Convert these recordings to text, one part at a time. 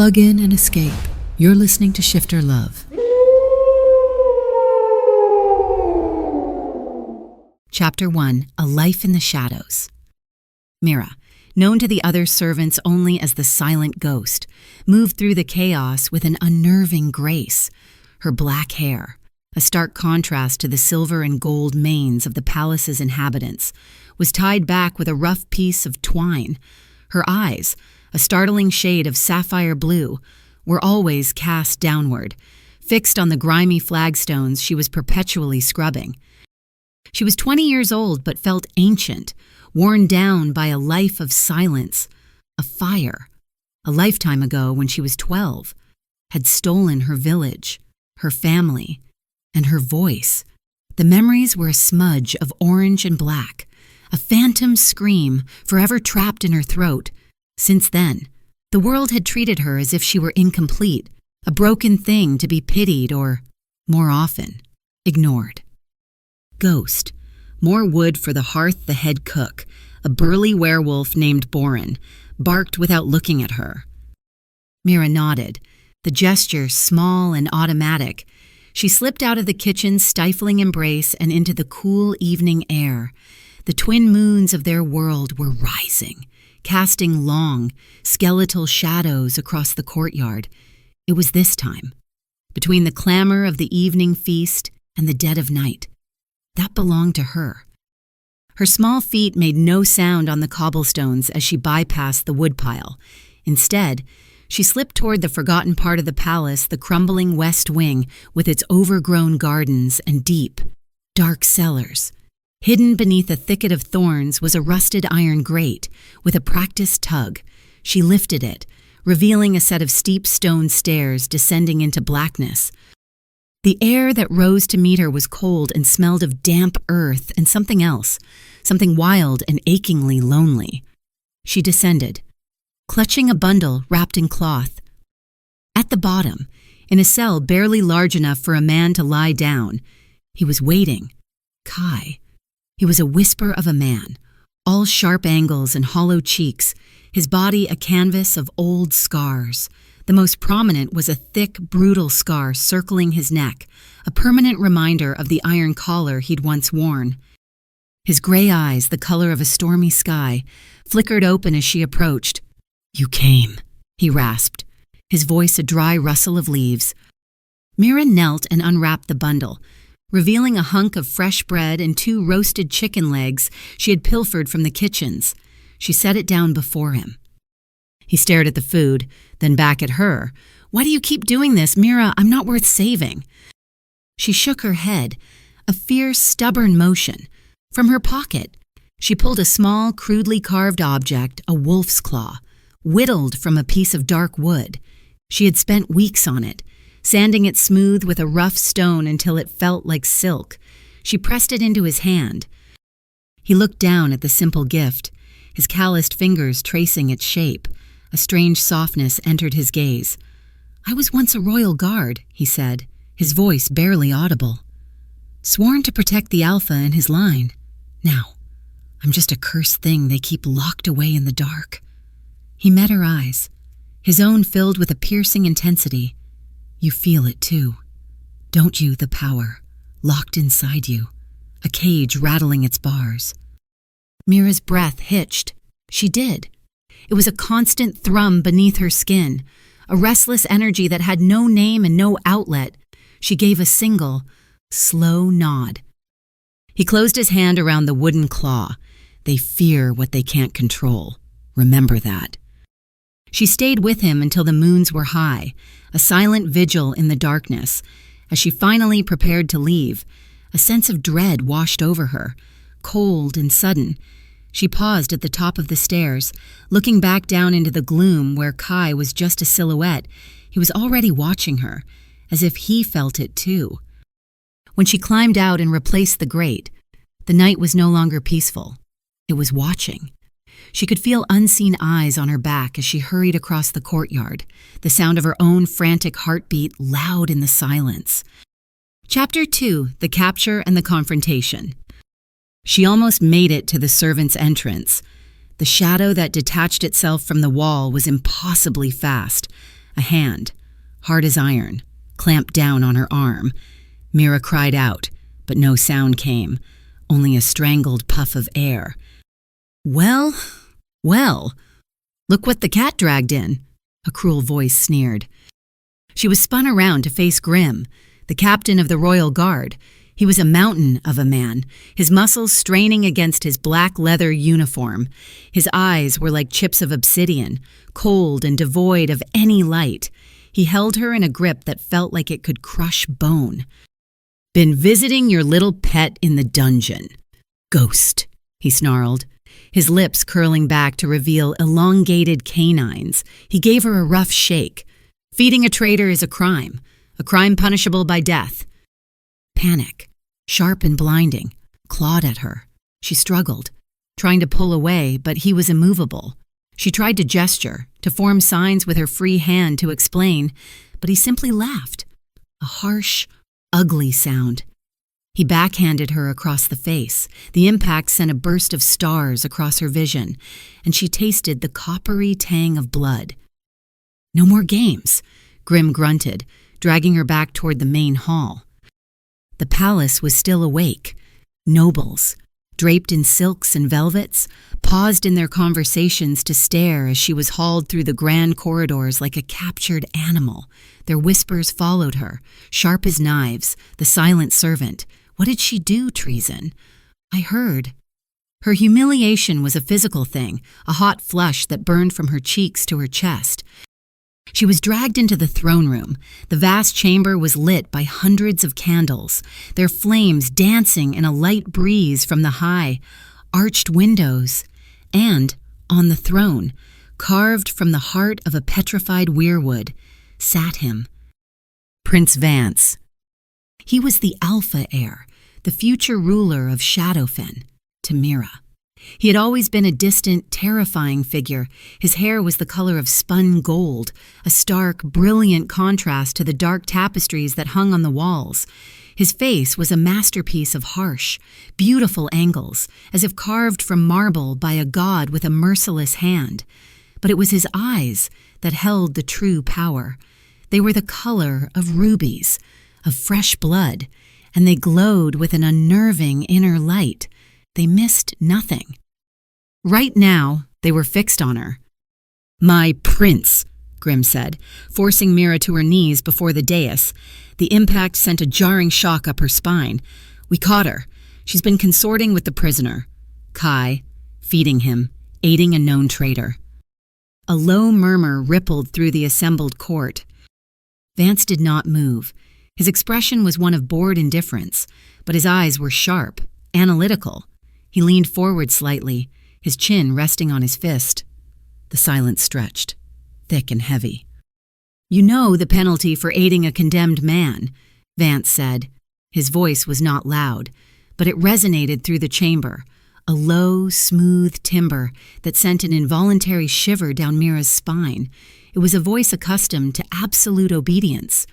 Plug in and escape. You're listening to Shifter Love. Chapter 1, A Life in the Shadows. Mira, known to the other servants only as the Silent Ghost, moved through the chaos with an unnerving grace. Her black hair, a stark contrast to the silver and gold manes of the palace's inhabitants, was tied back with a rough piece of twine. Her eyes, a startling shade of sapphire blue, were always cast downward, fixed on the grimy flagstones she was perpetually scrubbing. She was 20 years old but felt ancient, worn down by a life of silence, a fire. A lifetime ago, when she was 12, had stolen her village, her family, and her voice. The memories were a smudge of orange and black, a phantom scream forever trapped in her throat. Since then, the world had treated her as if she were incomplete, a broken thing to be pitied or, more often, ignored. Ghost, more wood for the hearth the head cook, a burly werewolf named Boren, barked without looking at her. Mira nodded, the gesture small and automatic. She slipped out of the kitchen's stifling embrace and into the cool evening air. The twin moons of their world were rising, casting long, skeletal shadows across the courtyard. It was this time, between the clamor of the evening feast and the dead of night. That belonged to her. Her small feet made no sound on the cobblestones as she bypassed the woodpile. Instead, she slipped toward the forgotten part of the palace, the crumbling west wing with its overgrown gardens and deep, dark cellars. Hidden beneath a thicket of thorns was a rusted iron grate with a practiced tug. She lifted it, revealing a set of steep stone stairs descending into blackness. The air that rose to meet her was cold and smelled of damp earth and something else, something wild and achingly lonely. She descended, clutching a bundle wrapped in cloth. At the bottom, in a cell barely large enough for a man to lie down, he was waiting. Kai. He was a whisper of a man, all sharp angles and hollow cheeks, his body a canvas of old scars. The most prominent was a thick, brutal scar circling his neck, a permanent reminder of the iron collar he'd once worn. His gray eyes, the color of a stormy sky, flickered open as she approached. "You came," he rasped, his voice a dry rustle of leaves. Mira knelt and unwrapped the bundle, revealing a hunk of fresh bread and 2 roasted chicken legs she had pilfered from the kitchens. She set it down before him. He stared at the food, then back at her. "Why do you keep doing this, Mira? I'm not worth saving." She shook her head, a fierce, stubborn motion. From her pocket, she pulled a small, crudely carved object, a wolf's claw, whittled from a piece of dark wood. She had spent weeks on it, sanding it smooth with a rough stone until it felt like silk. She pressed it into his hand. He looked down at the simple gift, his calloused fingers tracing its shape. A strange softness entered his gaze. "I was once a royal guard," he said, his voice barely audible. "Sworn to protect the Alpha and his line. Now, I'm just a cursed thing they keep locked away in the dark." He met her eyes, his own filled with a piercing intensity. "You feel it too, don't you, the power, locked inside you, a cage rattling its bars?" Mira's breath hitched. She did. It was a constant thrum beneath her skin, a restless energy that had no name and no outlet. She gave a single, slow nod. He closed his hand around the wooden claw. They fear what they can't control. Remember that. She stayed with him until the moons were high, a silent vigil in the darkness. As she finally prepared to leave, a sense of dread washed over her, cold and sudden. She paused at the top of the stairs, looking back down into the gloom where Kai was just a silhouette. He was already watching her, as if he felt it too. When she climbed out and replaced the grate, the night was no longer peaceful. It was watching. She could feel unseen eyes on her back as she hurried across the courtyard, the sound of her own frantic heartbeat loud in the silence. Chapter 2, The Capture and the Confrontation. She almost made it to the servants' entrance. The shadow that detached itself from the wall was impossibly fast, A hand, hard as iron, clamped down on her arm. Mira cried out, but no sound came, only a strangled puff of air. Well, look what the cat dragged in, a cruel voice sneered. She was spun around to face Grim, the captain of the Royal Guard. He was a mountain of a man, his muscles straining against his black leather uniform. His eyes were like chips of obsidian, cold and devoid of any light. He held her in a grip that felt like it could crush bone. "Been visiting your little pet in the dungeon. Ghost," he snarled, his lips curling back to reveal elongated canines. He gave her a rough shake. "Feeding a traitor is a crime punishable by death." Panic, sharp and blinding, clawed at her. She struggled, trying to pull away, but he was immovable. She tried to gesture, to form signs with her free hand to explain, but he simply laughed, a harsh, ugly sound. He backhanded her across the face. The impact sent a burst of stars across her vision, and she tasted the coppery tang of blood. "No more games," Grim grunted, dragging her back toward the main hall. The palace was still awake. Nobles, draped in silks and velvets, paused in their conversations to stare as she was hauled through the grand corridors like a captured animal. Their whispers followed her, sharp as knives, the silent servant. What did she do, treason? I heard. Her humiliation was a physical thing, a hot flush that burned from her cheeks to her chest. She was dragged into the throne room. The vast chamber was lit by hundreds of candles, their flames dancing in a light breeze from the high, arched windows. And, on the throne, carved from the heart of a petrified weirwood, sat him. Prince Vance. He was the alpha heir, the future ruler of Shadowfen, to Mira. He had always been a distant, terrifying figure. His hair was the color of spun gold, a stark, brilliant contrast to the dark tapestries that hung on the walls. His face was a masterpiece of harsh, beautiful angles, as if carved from marble by a god with a merciless hand. But it was his eyes that held the true power. They were the color of rubies, of fresh blood, and they glowed with an unnerving inner light. They missed nothing. Right now, they were fixed on her. "My prince," Grim said, forcing Mira to her knees before the dais. The impact sent a jarring shock up her spine. "We caught her. She's been consorting with the prisoner. Kai, feeding him, aiding a known traitor." A low murmur rippled through the assembled court. Vance did not move. His expression was one of bored indifference, but his eyes were sharp, analytical. He leaned forward slightly, his chin resting on his fist. The silence stretched, thick and heavy. "You know the penalty for aiding a condemned man," Vance said. His voice was not loud, but it resonated through the chamber, a low, smooth timbre that sent an involuntary shiver down Mira's spine. It was a voice accustomed to absolute obedience.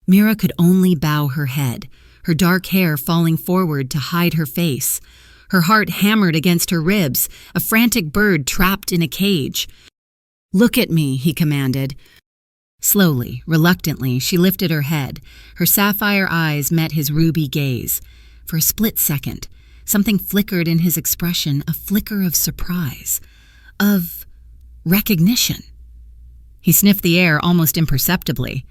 Mira could only bow her head, her dark hair falling forward to hide her face. Her heart hammered against her ribs, a frantic bird trapped in a cage. "Look at me," he commanded. Slowly, reluctantly, she lifted her head. Her sapphire eyes met his ruby gaze. For a split second, something flickered in his expression, a flicker of surprise, of recognition. He sniffed the air almost imperceptibly.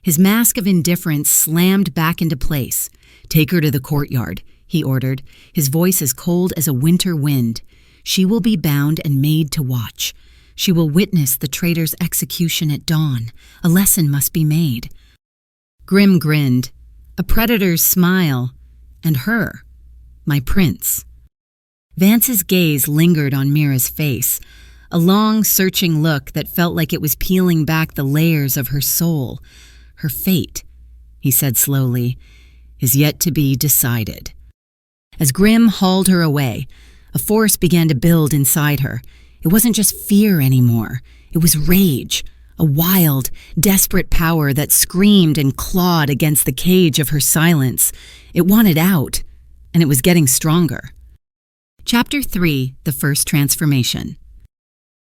His mask of indifference slammed back into place. "Take her to the courtyard," he ordered, his voice as cold as a winter wind. "She will be bound and made to watch. She will witness the traitor's execution at dawn. A lesson must be made." Grim grinned, a predator's smile, and her, my prince. Vance's gaze lingered on Mira's face, a long, searching look that felt like it was peeling back the layers of her soul. "Her fate," he said slowly, "is yet to be decided." As Grim hauled her away, a force began to build inside her. It wasn't just fear anymore. It was rage, a wild, desperate power that screamed and clawed against the cage of her silence. It wanted out, and it was getting stronger. Chapter 3, The First Transformation.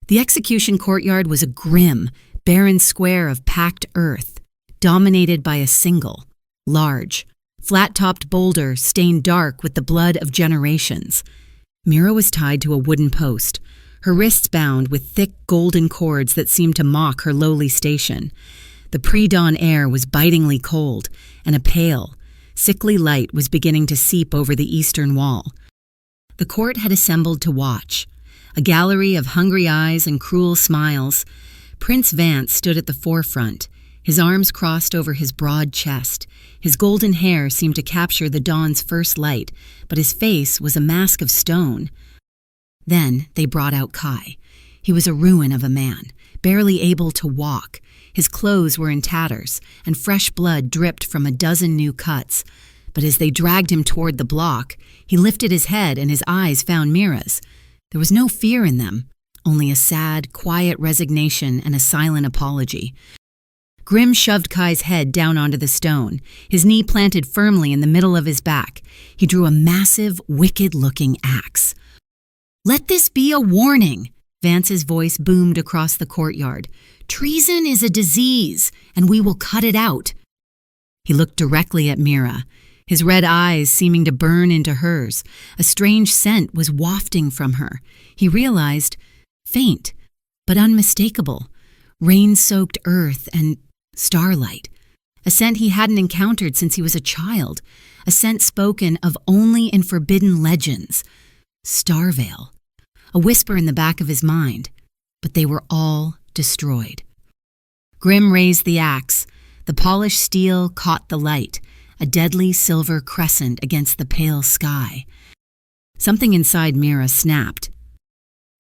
The execution courtyard was a grim, barren square of packed earth, dominated by a single, large, flat-topped boulder stained dark with the blood of generations. Mira was tied to a wooden post, her wrists bound with thick golden cords that seemed to mock her lowly station. The pre-dawn air was bitingly cold, and a pale, sickly light was beginning to seep over the eastern wall. The court had assembled to watch, a gallery of hungry eyes and cruel smiles. Prince Vance stood at the forefront, his arms crossed over his broad chest. His golden hair seemed to capture the dawn's first light, but his face was a mask of stone. Then they brought out Kai. He was a ruin of a man, barely able to walk. His clothes were in tatters, and fresh blood dripped from a dozen new cuts. But as they dragged him toward the block, he lifted his head and his eyes found Mira's. There was no fear in them, only a sad, quiet resignation and a silent apology. Grim shoved Kai's head down onto the stone, his knee planted firmly in the middle of his back. He drew a massive, wicked-looking axe. "Let this be a warning," Vance's voice boomed across the courtyard. "Treason is a disease, and we will cut it out." He looked directly at Mira, his red eyes seeming to burn into hers. A strange scent was wafting from her. He realized, faint, but unmistakable, rain-soaked earth and starlight. A scent he hadn't encountered since he was a child, a scent spoken of only in forbidden legends. Starvale. A whisper in the back of his mind, but they were all destroyed. Grim raised the axe. The polished steel caught the light, a deadly silver crescent against the pale sky. Something inside Mira snapped.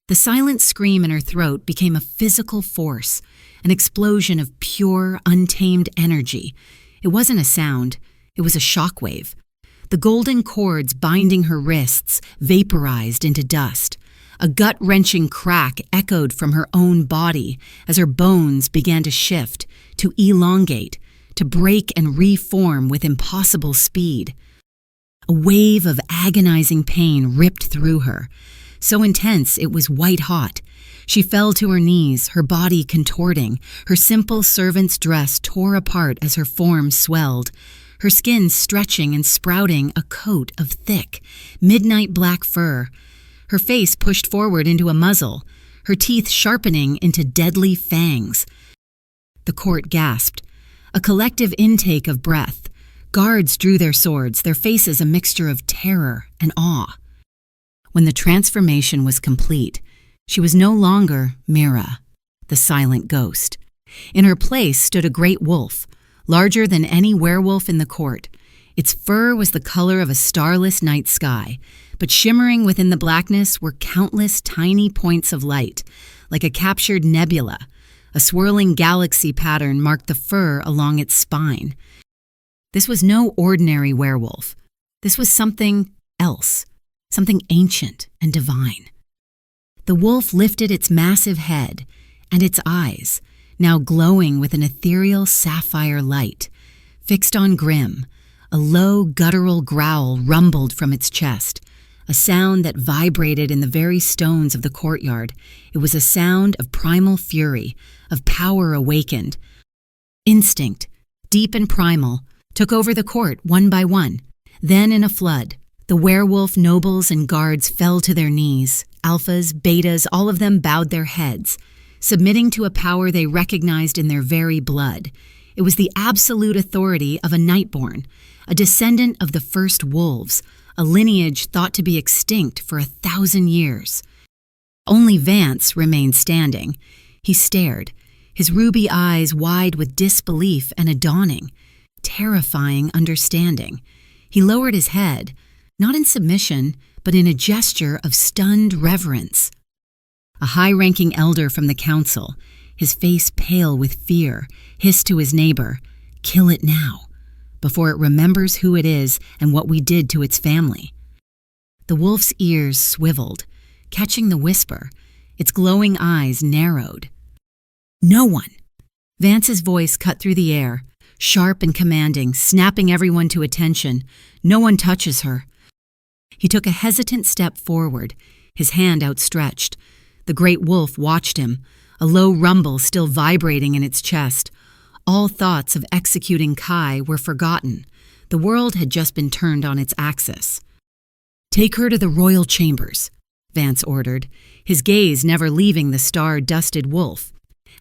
The silent scream in her throat became a physical force, an explosion of pure, untamed energy. It wasn't a sound, it was a shockwave. The golden cords binding her wrists vaporized into dust. A gut-wrenching crack echoed from her own body as her bones began to shift, to elongate, to break and reform with impossible speed. A wave of agonizing pain ripped through her, so intense it was white-hot. She fell to her knees, her body contorting. Her simple servant's dress tore apart as her form swelled, her skin stretching and sprouting a coat of thick, midnight black fur. Her face pushed forward into a muzzle, her teeth sharpening into deadly fangs. The court gasped, a collective intake of breath. Guards drew their swords, their faces a mixture of terror and awe. When the transformation was complete, she was no longer Mira, the silent ghost. In her place stood a great wolf, larger than any werewolf in the court. Its fur was the color of a starless night sky, but shimmering within the blackness were countless tiny points of light, like a captured nebula. A swirling galaxy pattern marked the fur along its spine. This was no ordinary werewolf. This was something else, something ancient and divine. The wolf lifted its massive head, and its eyes, now glowing with an ethereal sapphire light, fixed on Grim. A low, guttural growl rumbled from its chest, a sound that vibrated in the very stones of the courtyard. It was a sound of primal fury, of power awakened. Instinct, deep and primal, took over the court one by one. Then in a flood, the werewolf nobles and guards fell to their knees. Alphas, betas, all of them bowed their heads, submitting to a power they recognized in their very blood. It was the absolute authority of a Nightborn, a descendant of the first wolves, a lineage thought to be extinct for 1,000 years. Only Vance remained standing. He stared, his ruby eyes wide with disbelief and a dawning, terrifying understanding. He lowered his head, not in submission, but in a gesture of stunned reverence. A high-ranking elder from the council, his face pale with fear, hissed to his neighbor, "Kill it now, before it remembers who it is and what we did to its family." The wolf's ears swiveled, catching the whisper. Its glowing eyes narrowed. "No one!" Vance's voice cut through the air, sharp and commanding, snapping everyone to attention. "No one touches her." He took a hesitant step forward, his hand outstretched. The great wolf watched him, a low rumble still vibrating in its chest. All thoughts of executing Kai were forgotten. The world had just been turned on its axis. "Take her to the royal chambers," Vance ordered, his gaze never leaving the star-dusted wolf.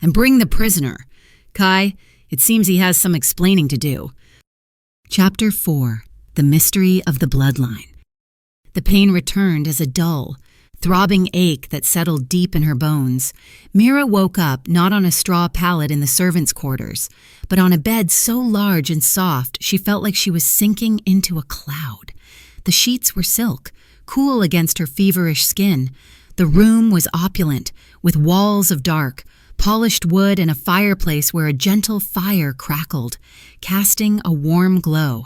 "And bring the prisoner. Kai, it seems he has some explaining to do." Chapter 4. The Mystery of the Bloodline. The pain returned as a dull, throbbing ache that settled deep in her bones. Mira woke up not on a straw pallet in the servants' quarters, but on a bed so large and soft she felt like she was sinking into a cloud. The sheets were silk, cool against her feverish skin. The room was opulent, with walls of dark, polished wood and a fireplace where a gentle fire crackled, casting a warm glow.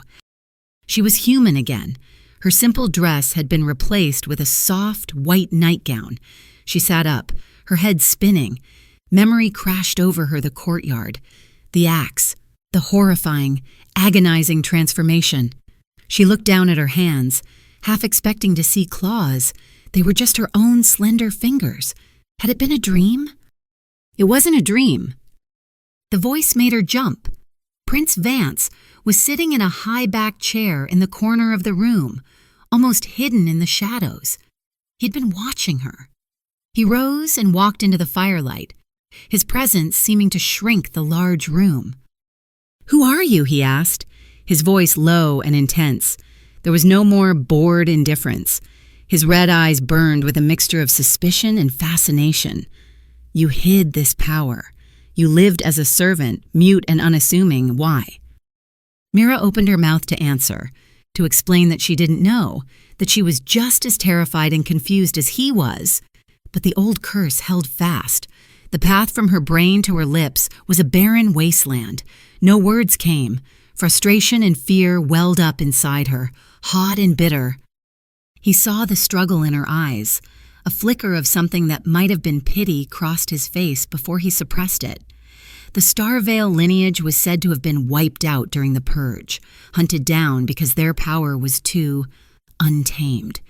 She was human again. Her simple dress had been replaced with a soft, white nightgown. She sat up, her head spinning. Memory crashed over her the courtyard. The axe, the horrifying, agonizing transformation. She looked down at her hands, half expecting to see claws. They were just her own slender fingers. Had it been a dream? It wasn't a dream. The voice made her jump. Prince Vance was sitting in a high-backed chair in the corner of the room, almost hidden in the shadows. He'd been watching her. He rose and walked into the firelight, his presence seeming to shrink the large room. "Who are you?" he asked, his voice low and intense. There was no more bored indifference. His red eyes burned with a mixture of suspicion and fascination. "You hid this power. You lived as a servant, mute and unassuming. Why?" Mira opened her mouth to answer, to explain that she didn't know, that she was just as terrified and confused as he was. But the old curse held fast. The path from her brain to her lips was a barren wasteland. No words came. Frustration and fear welled up inside her, hot and bitter. He saw the struggle in her eyes. A flicker of something that might have been pity crossed his face before he suppressed it. The Starvale lineage was said to have been wiped out during the Purge, hunted down because their power was too untamed.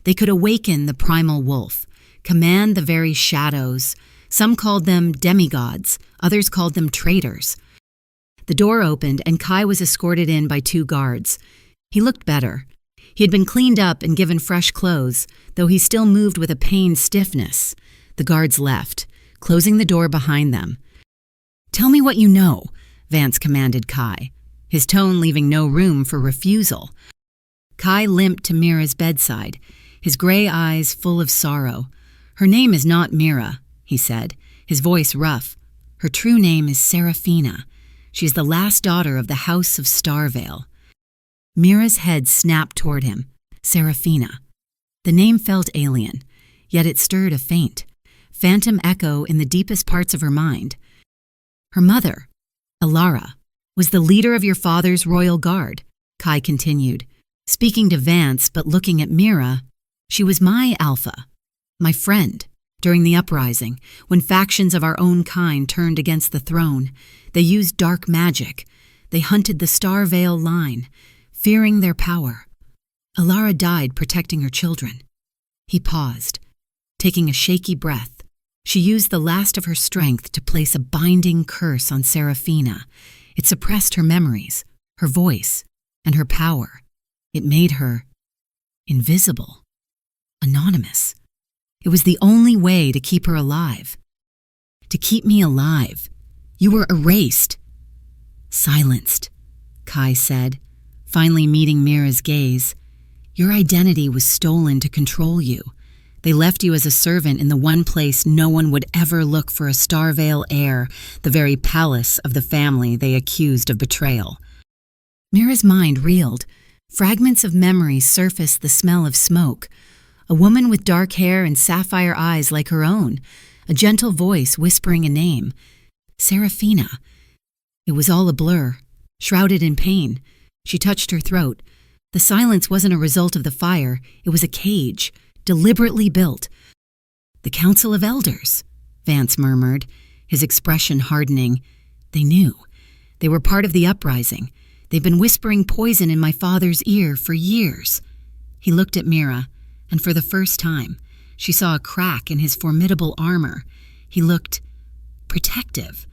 They could awaken the primal wolf, command the very shadows. Some called them demigods, others called them traitors. The door opened and Kai was escorted in by 2 guards. He looked better. He had been cleaned up and given fresh clothes, though he still moved with a pained stiffness. The guards left, closing the door behind them. "Tell me what you know," Vance commanded Kai, his tone leaving no room for refusal. Kai limped to Mira's bedside, his gray eyes full of sorrow. "Her name is not Mira," he said, his voice rough. "Her true name is Seraphina. She is the last daughter of the House of Starvale." Mira's head snapped toward him. Seraphina. The name felt alien, yet it stirred a faint, phantom echo in the deepest parts of her mind. "Her mother, Alara, was the leader of your father's royal guard," Kai continued, speaking to Vance but looking at Mira. "She was my alpha, my friend, during the uprising, when factions of our own kind turned against the throne. They used dark magic. They hunted the Starvale line, fearing their power. Alara died protecting her children." He paused, taking a shaky breath. She used the last of her strength to place a binding curse on Seraphina. It suppressed her memories, her voice, and her power. It made her invisible, anonymous. It was the only way to keep her alive. "To keep me alive. You were erased." "Silenced," Kai said, finally meeting Mira's gaze. "Your identity was stolen to control you. They left you as a servant in the one place no one would ever look for a Starvale heir, the very palace of the family they accused of betrayal." Mira's mind reeled. Fragments of memory surfaced, the smell of smoke. A woman with dark hair and sapphire eyes like her own, a gentle voice whispering a name. Seraphina. It was all a blur, shrouded in pain. She touched her throat. The silence wasn't a result of the fire, it was a cage, deliberately built. "The Council of Elders," Vance murmured, his expression hardening. "They knew. They were part of the uprising. They've been whispering poison in my father's ear for years." He looked at Mira, and for the first time, she saw a crack in his formidable armor. He looked protective.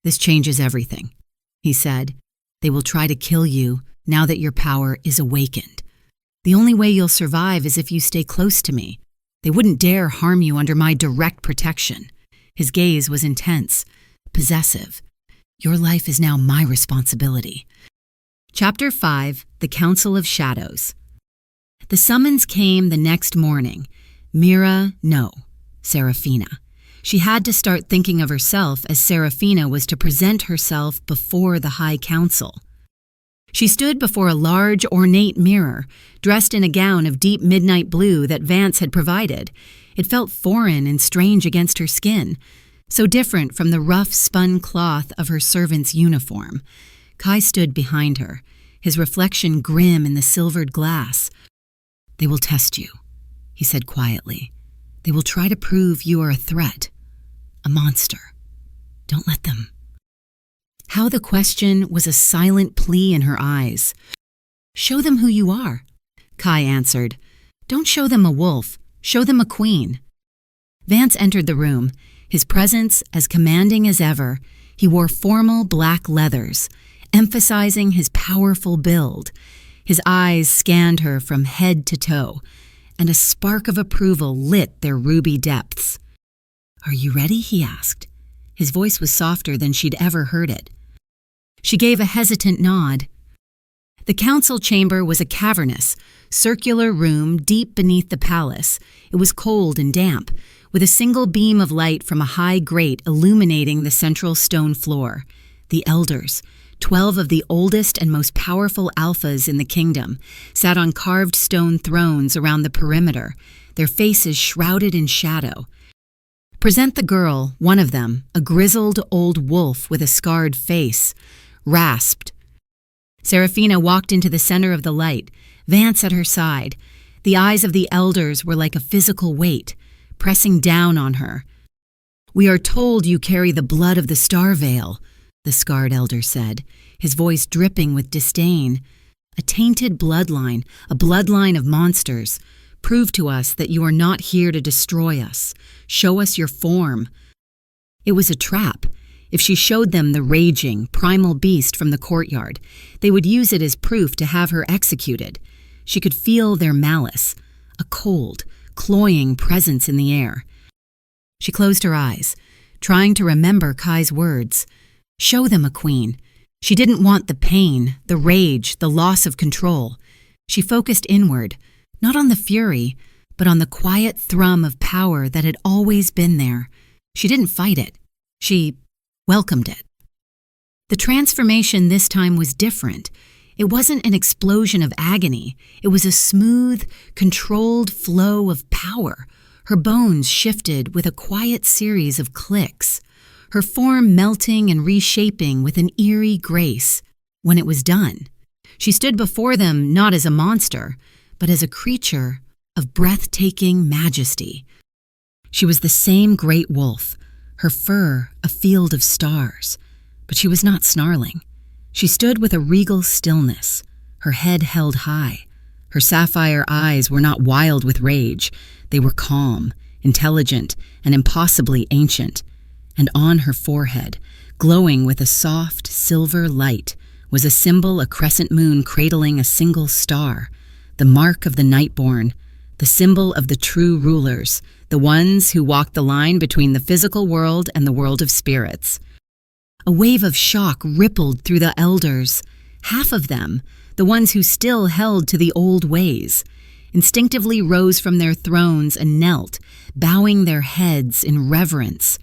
"This changes everything," he said. "They will try to kill you now that your power is awakened. The only way you'll survive is if you stay close to me. They wouldn't dare harm you under my direct protection." His gaze was intense, possessive. "Your life is now my responsibility." Chapter 5, The Council of Shadows. The summons came the next morning. No, Serafina. She had to start thinking of herself as Serafina was to present herself before the High Council. She stood before a large, ornate mirror, dressed in a gown of deep midnight blue that Vance had provided. It felt foreign and strange against her skin, so different from the rough spun cloth of her servant's uniform. Kai stood behind her, his reflection grim in the silvered glass. "They will test you," he said quietly. "They will try to prove you are a threat, a monster. Don't let them." How the question was a silent plea in her eyes. "Show them who you are," Kai answered. "Don't show them a wolf, show them a queen." Vance entered the room, his presence as commanding as ever. He wore formal black leathers, emphasizing his powerful build. His eyes scanned her from head to toe, and a spark of approval lit their ruby depths. "Are you ready?" he asked. His voice was softer than she'd ever heard it. She gave a hesitant nod. The council chamber was a cavernous, circular room deep beneath the palace. It was cold and damp, with a single beam of light from a high grate illuminating the central stone floor. The elders, 12 of the oldest and most powerful alphas in the kingdom, sat on carved stone thrones around the perimeter, their faces shrouded in shadow. Present the girl, one of them, a grizzled old wolf with a scarred face, rasped. Serafina walked into the center of the light, Vance at her side. The eyes of the elders were like a physical weight, pressing down on her. "We are told you carry the blood of the Star Veil," the scarred elder said, his voice dripping with disdain. "A tainted bloodline, a bloodline of monsters. Prove to us that you are not here to destroy us. Show us your form." It was a trap. If she showed them the raging, primal beast from the courtyard, they would use it as proof to have her executed. She could feel their malice, a cold, cloying presence in the air. She closed her eyes, trying to remember Kai's words. Show them a queen. She didn't want the pain, the rage, the loss of control. She focused inward, not on the fury, but on the quiet thrum of power that had always been there. She didn't fight it. She welcomed it. The transformation this time was different. It wasn't an explosion of agony. It was a smooth, controlled flow of power. Her bones shifted with a quiet series of clicks, her form melting and reshaping with an eerie grace. When it was done, she stood before them not as a monster, but as a creature of breathtaking majesty. She was the same great wolf, her fur a field of stars, but she was not snarling. She stood with a regal stillness, her head held high. Her sapphire eyes were not wild with rage. They were calm, intelligent, and impossibly ancient. And on her forehead, glowing with a soft, silver light, was a symbol, a crescent moon cradling a single star, the mark of the Nightborn, the symbol of the true rulers, the ones who walk the line between the physical world and the world of spirits. A wave of shock rippled through the elders. Half of them, the ones who still held to the old ways, instinctively rose from their thrones and knelt, bowing their heads in reverence.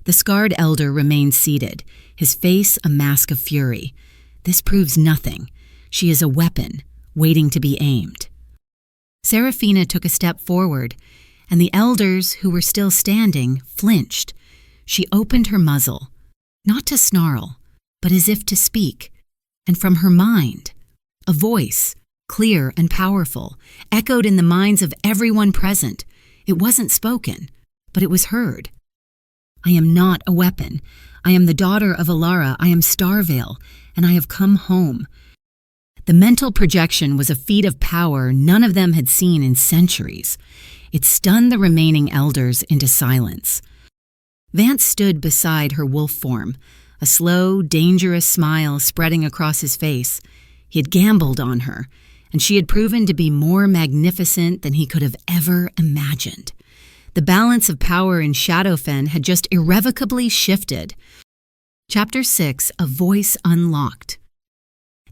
The scarred elder remained seated, his face a mask of fury. This proves nothing. She is a weapon, waiting to be aimed. Serafina took a step forward, and the elders, who were still standing, flinched. She opened her muzzle, not to snarl, but as if to speak, and from her mind, a voice, clear and powerful, echoed in the minds of everyone present. It wasn't spoken, but it was heard. "I am not a weapon. I am the daughter of Alara. I am Starvale, and I have come home." The mental projection was a feat of power none of them had seen in centuries. It stunned the remaining elders into silence. Vance stood beside her wolf form, a slow, dangerous smile spreading across his face. He had gambled on her, and she had proven to be more magnificent than he could have ever imagined. The balance of power in Shadowfen had just irrevocably shifted. Chapter 6, A Voice Unlocked.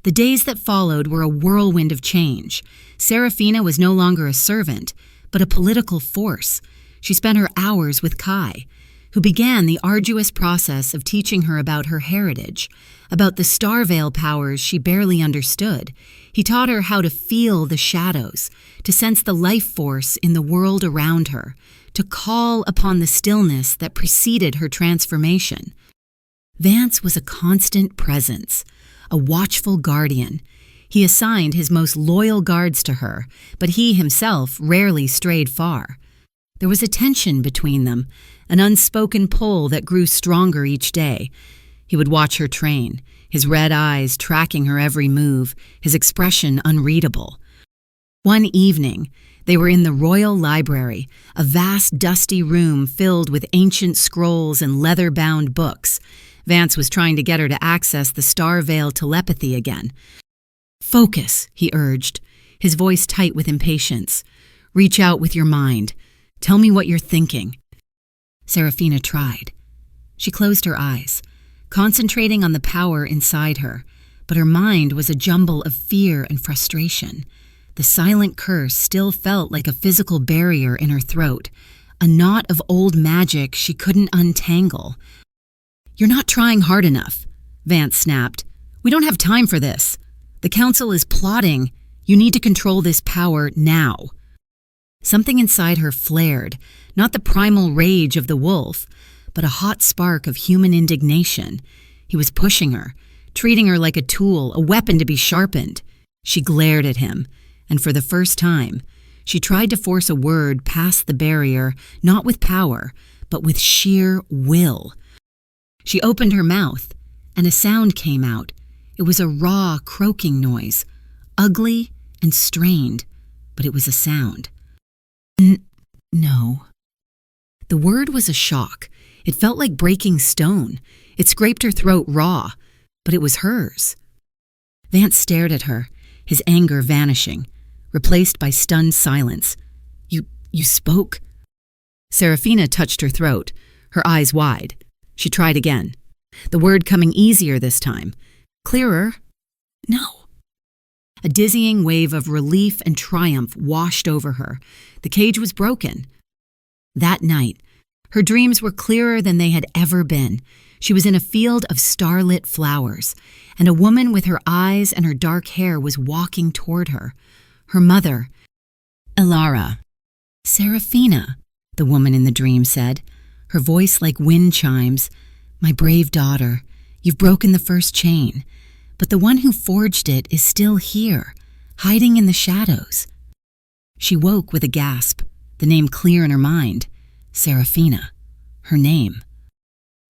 The days that followed were a whirlwind of change. Seraphina was no longer a servant, but a political force. She spent her hours with Kai, who began the arduous process of teaching her about her heritage, about the Starvale powers she barely understood. He taught her how to feel the shadows, to sense the life force in the world around her, to call upon the stillness that preceded her transformation. Vance was a constant presence, a watchful guardian. He assigned his most loyal guards to her, but he himself rarely strayed far. There was a tension between them, an unspoken pull that grew stronger each day. He would watch her train, his red eyes tracking her every move, his expression unreadable. One evening, they were in the Royal Library, a vast dusty room filled with ancient scrolls and leather-bound books. Vance was trying to get her to access the Starvale telepathy again. "Focus," he urged, his voice tight with impatience. "Reach out with your mind. Tell me what you're thinking." Seraphina tried. She closed her eyes, concentrating on the power inside her, but her mind was a jumble of fear and frustration. The silent curse still felt like a physical barrier in her throat, a knot of old magic she couldn't untangle. "You're not trying hard enough," Vance snapped. "We don't have time for this. The council is plotting. You need to control this power now." Something inside her flared, not the primal rage of the wolf, but a hot spark of human indignation. He was pushing her, treating her like a tool, a weapon to be sharpened. She glared at him, and for the first time, she tried to force a word past the barrier, not with power, but with sheer will. She opened her mouth, and a sound came out. It was a raw, croaking noise, ugly and strained, but it was a sound. No. The word was a shock. It felt like breaking stone. It scraped her throat raw, but it was hers. Vance stared at her, his anger vanishing, replaced by stunned silence. You spoke?" Seraphina touched her throat, her eyes wide. She tried again, the word coming easier this time. Clearer. "No." A dizzying wave of relief and triumph washed over her. The cage was broken. That night, her dreams were clearer than they had ever been. She was in a field of starlit flowers, and a woman with her eyes and her dark hair was walking toward her. Her mother, Elara. "Seraphina," the woman in the dream said, her voice like wind chimes. "My brave daughter, you've broken the first chain. But the one who forged it is still here, hiding in the shadows." She woke with a gasp, the name clear in her mind. Seraphina. Her name.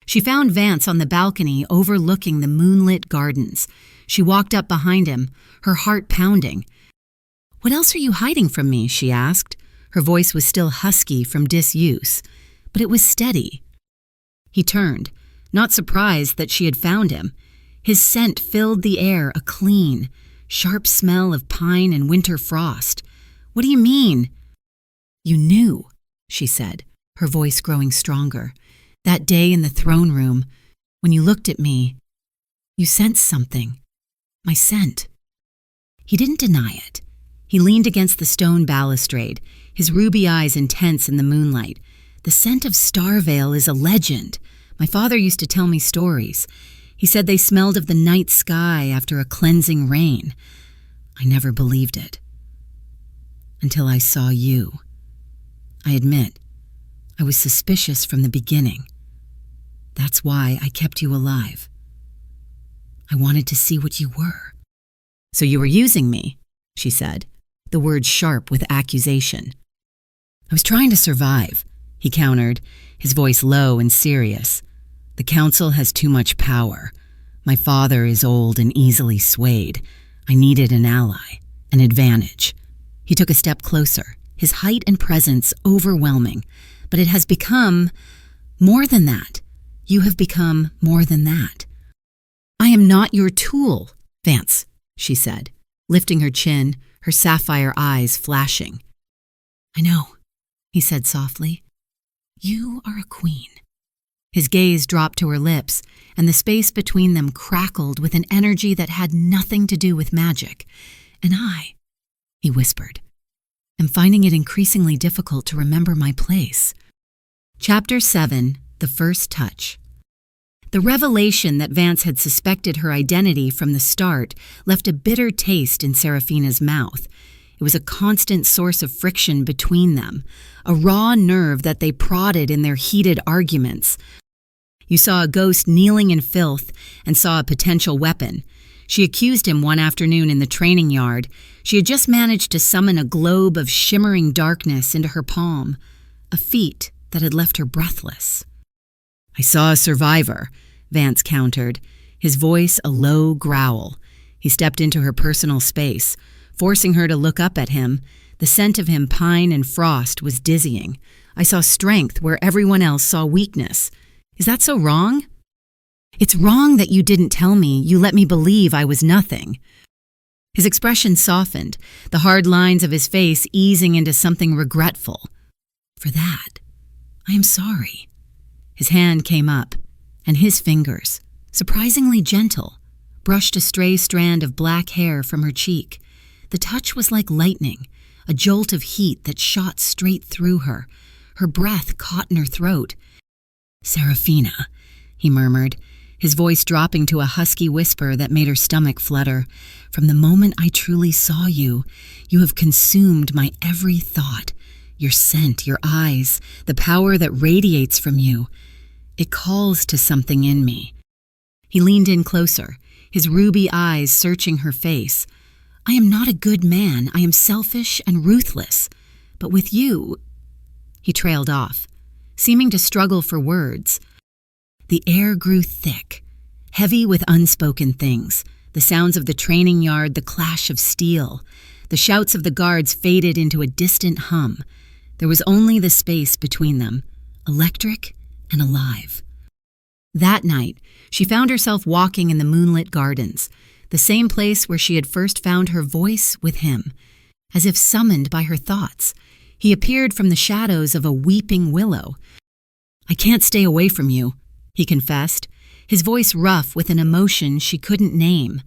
She found Vance on the balcony overlooking the moonlit gardens. She walked up behind him, her heart pounding. "What else are you hiding from me?" she asked. Her voice was still husky from disuse, but it was steady. He turned, not surprised that she had found him. His scent filled the air, a clean, sharp smell of pine and winter frost. "What do you mean?" "You knew," she said, her voice growing stronger. "That day in the throne room, when you looked at me, you sensed something. My scent." He didn't deny it. He leaned against the stone balustrade, his ruby eyes intense in the moonlight. "The scent of Starvale is a legend. My father used to tell me stories. He said they smelled of the night sky after a cleansing rain. I never believed it. Until I saw you. I admit, I was suspicious from the beginning. That's why I kept you alive. I wanted to see what you were." "So you were using me," she said, the words sharp with accusation. "I was trying to survive," he countered, his voice low and serious. "The council has too much power. My father is old and easily swayed. I needed an ally, an advantage." He took a step closer, his height and presence overwhelming. "But it has become More than that. You have become more than that. I am not your tool, Vance, she said, lifting her chin, her sapphire eyes flashing. I know, he said softly. You are a queen. His gaze dropped to her lips, and the space between them crackled with an energy that had nothing to do with magic. And I, he whispered, am finding it increasingly difficult to remember my place. Chapter 7, The First Touch. The revelation that Vance had suspected her identity from the start left a bitter taste in Seraphina's mouth. It was a constant source of friction between them, a raw nerve that they prodded in their heated arguments. You saw a ghost kneeling in filth and saw a potential weapon. She accused him one afternoon in the training yard. She had just managed to summon a globe of shimmering darkness into her palm, a feat that had left her breathless. I saw a survivor, Vance countered, his voice a low growl. He stepped into her personal space, forcing her to look up at him. The scent of him, pine and frost, was dizzying. I saw strength where everyone else saw weakness. Is that so wrong? It's wrong that you didn't tell me. You let me believe I was nothing. His expression softened, the hard lines of his face easing into something regretful. For that, I am sorry. His hand came up, and his fingers, surprisingly gentle, brushed a stray strand of black hair from her cheek. The touch was like lightning, a jolt of heat that shot straight through her. Her breath caught in her throat. Seraphina, he murmured, his voice dropping to a husky whisper that made her stomach flutter. From the moment I truly saw you, you have consumed my every thought. Your scent, your eyes, the power that radiates from you. It calls to something in me. He leaned in closer, his ruby eyes searching her face. I am not a good man. I am selfish and ruthless. But with you... He trailed off, seeming to struggle for words. The air grew thick, heavy with unspoken things. The sounds of the training yard, the clash of steel. The shouts of the guards faded into a distant hum. There was only the space between them, electric and alive. That night, she found herself walking in the moonlit gardens, the same place where she had first found her voice with him. As if summoned by her thoughts, he appeared from the shadows of a weeping willow. I can't stay away from you, he confessed, his voice rough with an emotion she couldn't name.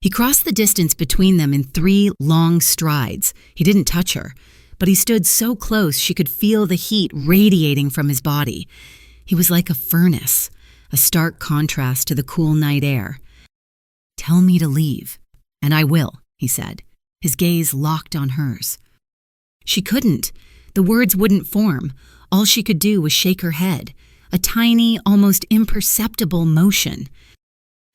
He crossed the distance between them in 3 long strides. He didn't touch her, but he stood so close she could feel the heat radiating from his body. He was like a furnace, a stark contrast to the cool night air. Tell me to leave, and I will, he said, his gaze locked on hers. She couldn't. The words wouldn't form. All she could do was shake her head, a tiny, almost imperceptible motion.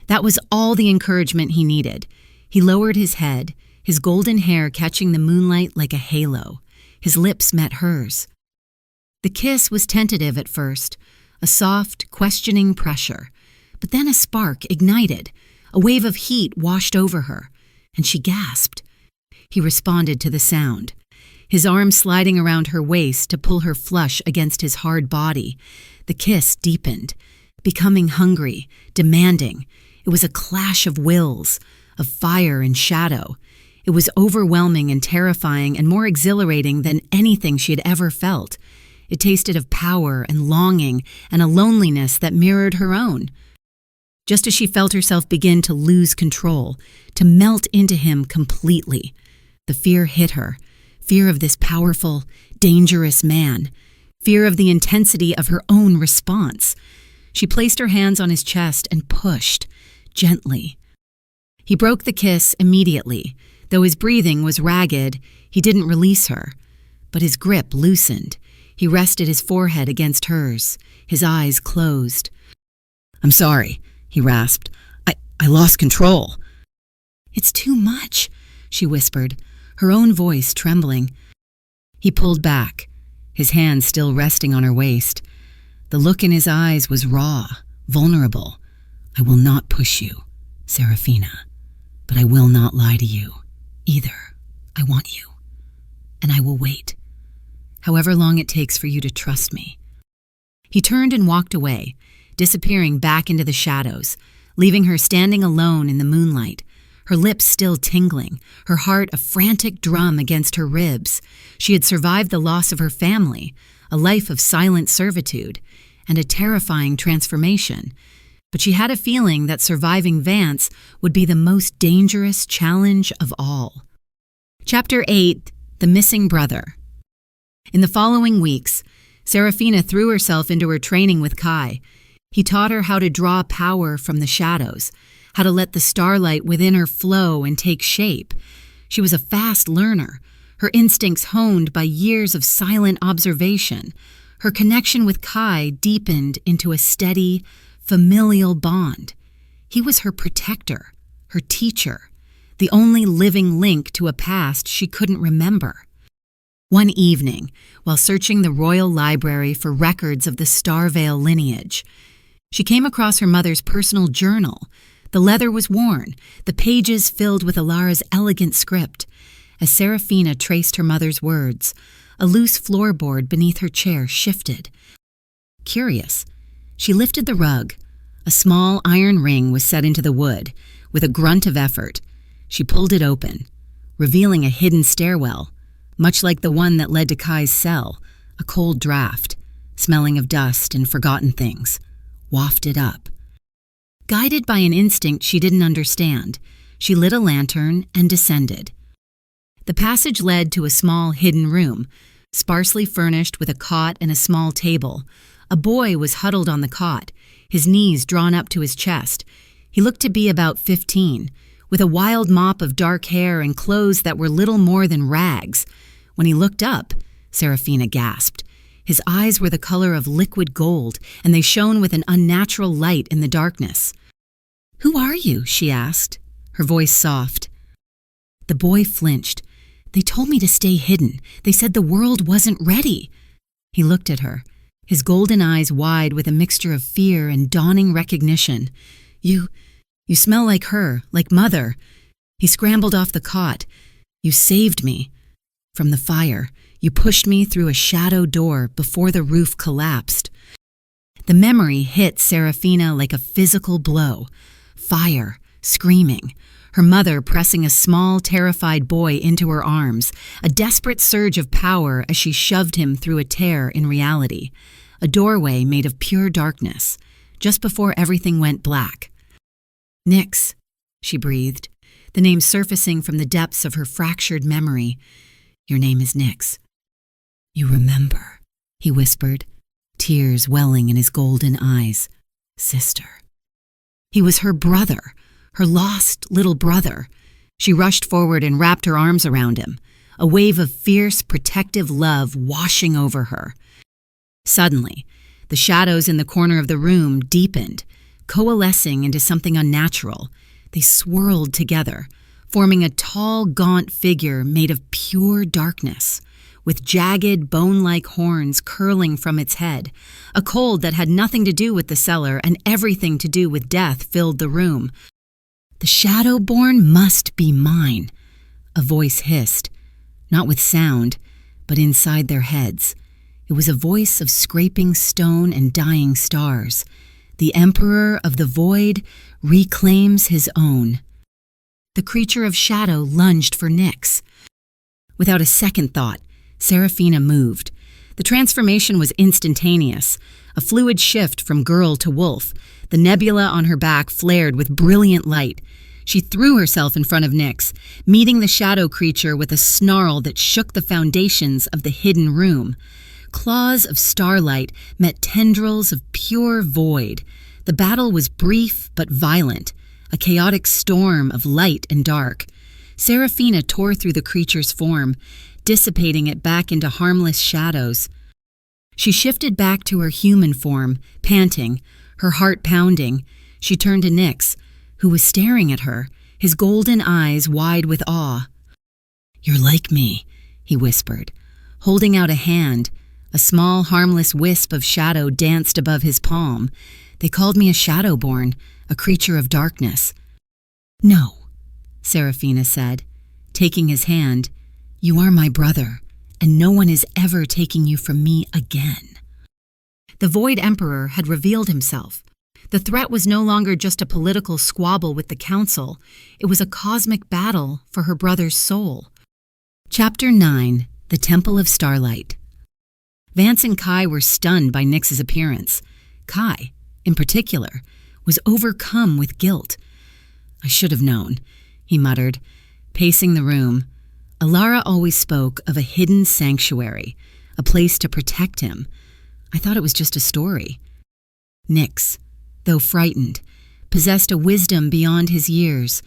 That was all the encouragement he needed. He lowered his head, his golden hair catching the moonlight like a halo. His lips met hers. The kiss was tentative at first, a soft, questioning pressure. But then a spark ignited. A wave of heat washed over her, and she gasped. He responded to the sound, his arm sliding around her waist to pull her flush against his hard body. The kiss deepened, becoming hungry, demanding. It was a clash of wills, of fire and shadow. It was overwhelming and terrifying and more exhilarating than anything she had ever felt. It tasted of power and longing and a loneliness that mirrored her own. Just as she felt herself begin to lose control, to melt into him completely, the fear hit her, fear of this powerful, dangerous man, fear of the intensity of her own response. She placed her hands on his chest and pushed, gently. He broke the kiss immediately. Though his breathing was ragged, he didn't release her. But his grip loosened. He rested his forehead against hers, his eyes closed. I'm sorry, he rasped. I lost control. It's too much, she whispered, her own voice trembling. He pulled back, his hand still resting on her waist. The look in his eyes was raw, vulnerable. I will not push you, Seraphina, but I will not lie to you, either. I want you, and I will wait, however long it takes for you to trust me. He turned and walked away, disappearing back into the shadows, leaving her standing alone in the moonlight, her lips still tingling, her heart a frantic drum against her ribs. She had survived the loss of her family, a life of silent servitude, and a terrifying transformation. But she had a feeling that surviving Vance would be the most dangerous challenge of all. Chapter 8, The Missing Brother. In the following weeks, Serafina threw herself into her training with Kai. He taught her how to draw power from the shadows, how to let the starlight within her flow and take shape. She was a fast learner, her instincts honed by years of silent observation. Her connection with Kai deepened into a steady, familial bond. He was her protector, her teacher, the only living link to a past she couldn't remember. One evening, while searching the royal library for records of the Starvale lineage, she came across her mother's personal journal. The leather was worn, the pages filled with Alara's elegant script. As Serafina traced her mother's words, a loose floorboard beneath her chair shifted. Curious, she lifted the rug. A small iron ring was set into the wood. With a grunt of effort, she pulled it open, revealing a hidden stairwell, much like the one that led to Kai's cell. A cold draft, smelling of dust and forgotten things, wafted up. Guided by an instinct she didn't understand, she lit a lantern and descended. The passage led to a small hidden room, sparsely furnished with a cot and a small table. A boy was huddled on the cot, his knees drawn up to his chest. He looked to be about 15, with a wild mop of dark hair and clothes that were little more than rags. When he looked up, Serafina gasped. His eyes were the color of liquid gold, and they shone with an unnatural light in the darkness. "Who are you?" she asked, her voice soft. The boy flinched. "They told me to stay hidden. They said the world wasn't ready." He looked at her, his golden eyes wide with a mixture of fear and dawning recognition. You smell like her, like Mother." He scrambled off the cot. "You saved me from the fire. You pushed me through a shadow door before the roof collapsed." The memory hit Serafina like a physical blow. Fire, screaming, her mother pressing a small, terrified boy into her arms, a desperate surge of power as she shoved him through a tear in reality, a doorway made of pure darkness, just before everything went black. "Nyx," she breathed, the name surfacing from the depths of her fractured memory. "Your name is Nyx." "You remember," he whispered, tears welling in his golden eyes. "Sister." He was her brother, her lost little brother. She rushed forward and wrapped her arms around him, a wave of fierce, protective love washing over her. Suddenly, the shadows in the corner of the room deepened, coalescing into something unnatural. They swirled together, forming a tall, gaunt figure made of pure darkness, with jagged, bone-like horns curling from its head. A cold that had nothing to do with the cellar and everything to do with death filled the room. "The Shadowborn must be mine," a voice hissed, not with sound, but inside their heads. It was a voice of scraping stone and dying stars. The Emperor of the Void reclaims his own. The creature of shadow lunged for Nyx. Without a second thought, Serafina moved. The transformation was instantaneous, a fluid shift from girl to wolf. The nebula on her back flared with brilliant light. She threw herself in front of Nyx, meeting the shadow creature with a snarl that shook the foundations of the hidden room. Claws of starlight met tendrils of pure void. The battle was brief but violent, a chaotic storm of light and dark. Serafina tore through the creature's form, dissipating it back into harmless shadows. She shifted back to her human form, panting, her heart pounding. She turned to Nyx, who was staring at her, his golden eyes wide with awe. "You're like me," he whispered, holding out a hand. A small, harmless wisp of shadow danced above his palm. "They called me a Shadowborn, a creature of darkness." "No," Serafina said, taking his hand. "You are my brother, and no one is ever taking you from me again." The Void Emperor had revealed himself. The threat was no longer just a political squabble with the council. It was a cosmic battle for her brother's soul. Chapter 9. The Temple of Starlight. Vance and Kai were stunned by Nyx's appearance. Kai, in particular, was overcome with guilt. "I should have known," he muttered, pacing the room. Alara always spoke of a hidden sanctuary, a place to protect him. I thought it was just a story. Nyx, though frightened, possessed a wisdom beyond his years.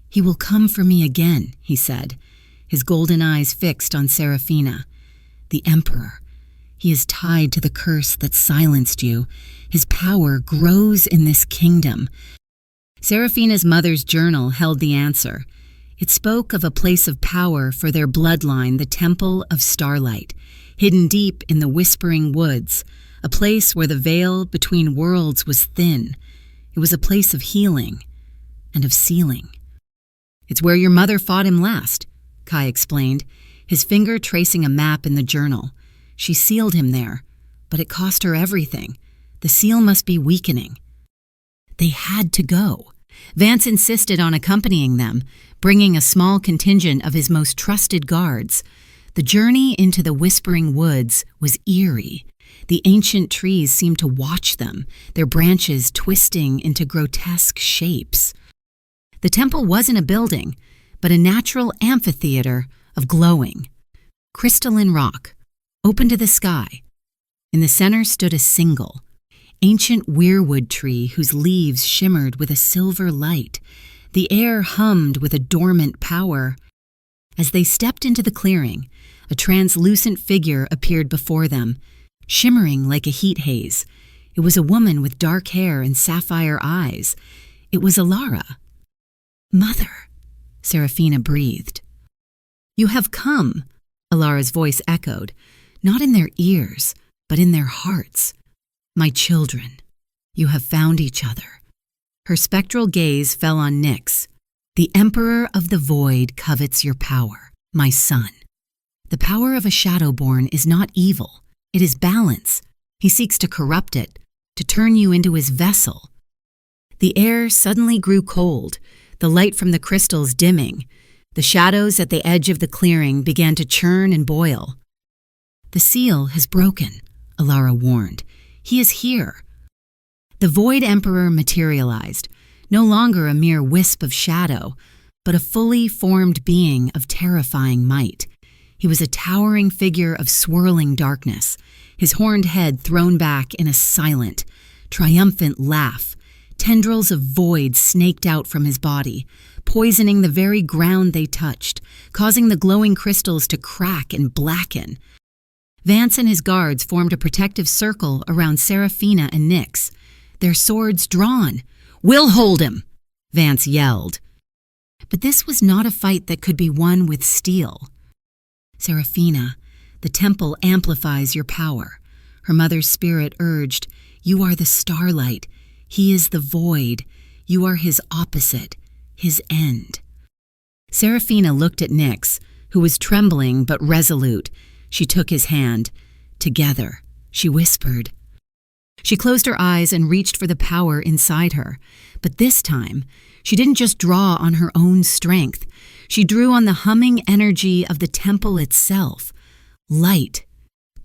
"He will come for me again," he said, his golden eyes fixed on Seraphina. "The Emperor. He is tied to the curse that silenced you. His power grows in this kingdom." Seraphina's mother's journal held the answer. It spoke of a place of power for their bloodline, the Temple of Starlight, hidden deep in the whispering woods, a place where the veil between worlds was thin. It was a place of healing and of sealing. "It's where your mother fought him last," Kai explained, his finger tracing a map in the journal. "She sealed him there, but it cost her everything. The seal must be weakening." They had to go. Vance insisted on accompanying them, bringing a small contingent of his most trusted guards. The journey into the whispering woods was eerie. The ancient trees seemed to watch them, their branches twisting into grotesque shapes. The temple wasn't a building, but a natural amphitheater of glowing, crystalline rock, open to the sky. In the center stood a single, ancient weirwood tree whose leaves shimmered with a silver light. The air hummed with a dormant power. As they stepped into the clearing, a translucent figure appeared before them, shimmering like a heat haze. It was a woman with dark hair and sapphire eyes. It was Alara. "Mother," Seraphina breathed. "You have come," Alara's voice echoed, not in their ears, but in their hearts. "My children, you have found each other." Her spectral gaze fell on Nyx. "The Emperor of the Void covets your power, my son. The power of a Shadowborn is not evil. It is balance. He seeks to corrupt it, to turn you into his vessel." The air suddenly grew cold, the light from the crystals dimming. The shadows at the edge of the clearing began to churn and boil. "The seal has broken," Alara warned. "He is here." The Void Emperor materialized, no longer a mere wisp of shadow, but a fully formed being of terrifying might. He was a towering figure of swirling darkness, his horned head thrown back in a silent, triumphant laugh. Tendrils of void snaked out from his body, poisoning the very ground they touched, causing the glowing crystals to crack and blacken. Vance and his guards formed a protective circle around Seraphina and Nyx, their swords drawn. "We'll hold him," Vance yelled. But this was not a fight that could be won with steel. "Seraphina, the temple amplifies your power," her mother's spirit urged. "You are the starlight. He is the void. You are his opposite, his end." Seraphina looked at Nyx, who was trembling but resolute. She took his hand. "Together," she whispered. She closed her eyes and reached for the power inside her. But this time, she didn't just draw on her own strength. She drew on the humming energy of the temple itself. Light,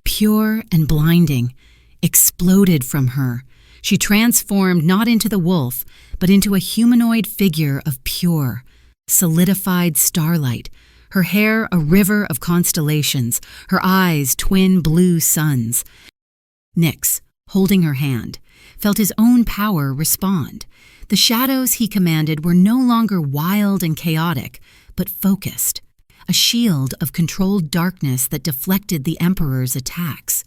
pure and blinding, exploded from her. She transformed not into the wolf, but into a humanoid figure of pure, solidified starlight, her hair a river of constellations, her eyes twin blue suns. Nyx, holding her hand, felt his own power respond. The shadows he commanded were no longer wild and chaotic, but focused, a shield of controlled darkness that deflected the Emperor's attacks.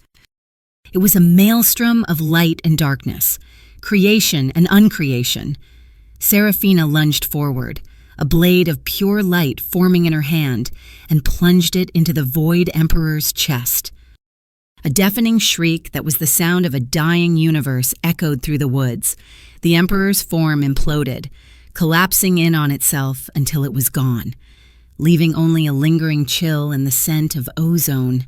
It was a maelstrom of light and darkness, creation and uncreation. Seraphina lunged forward, a blade of pure light forming in her hand, and plunged it into the Void Emperor's chest. A deafening shriek that was the sound of a dying universe echoed through the woods. The Emperor's form imploded, collapsing in on itself until it was gone, leaving only a lingering chill and the scent of ozone.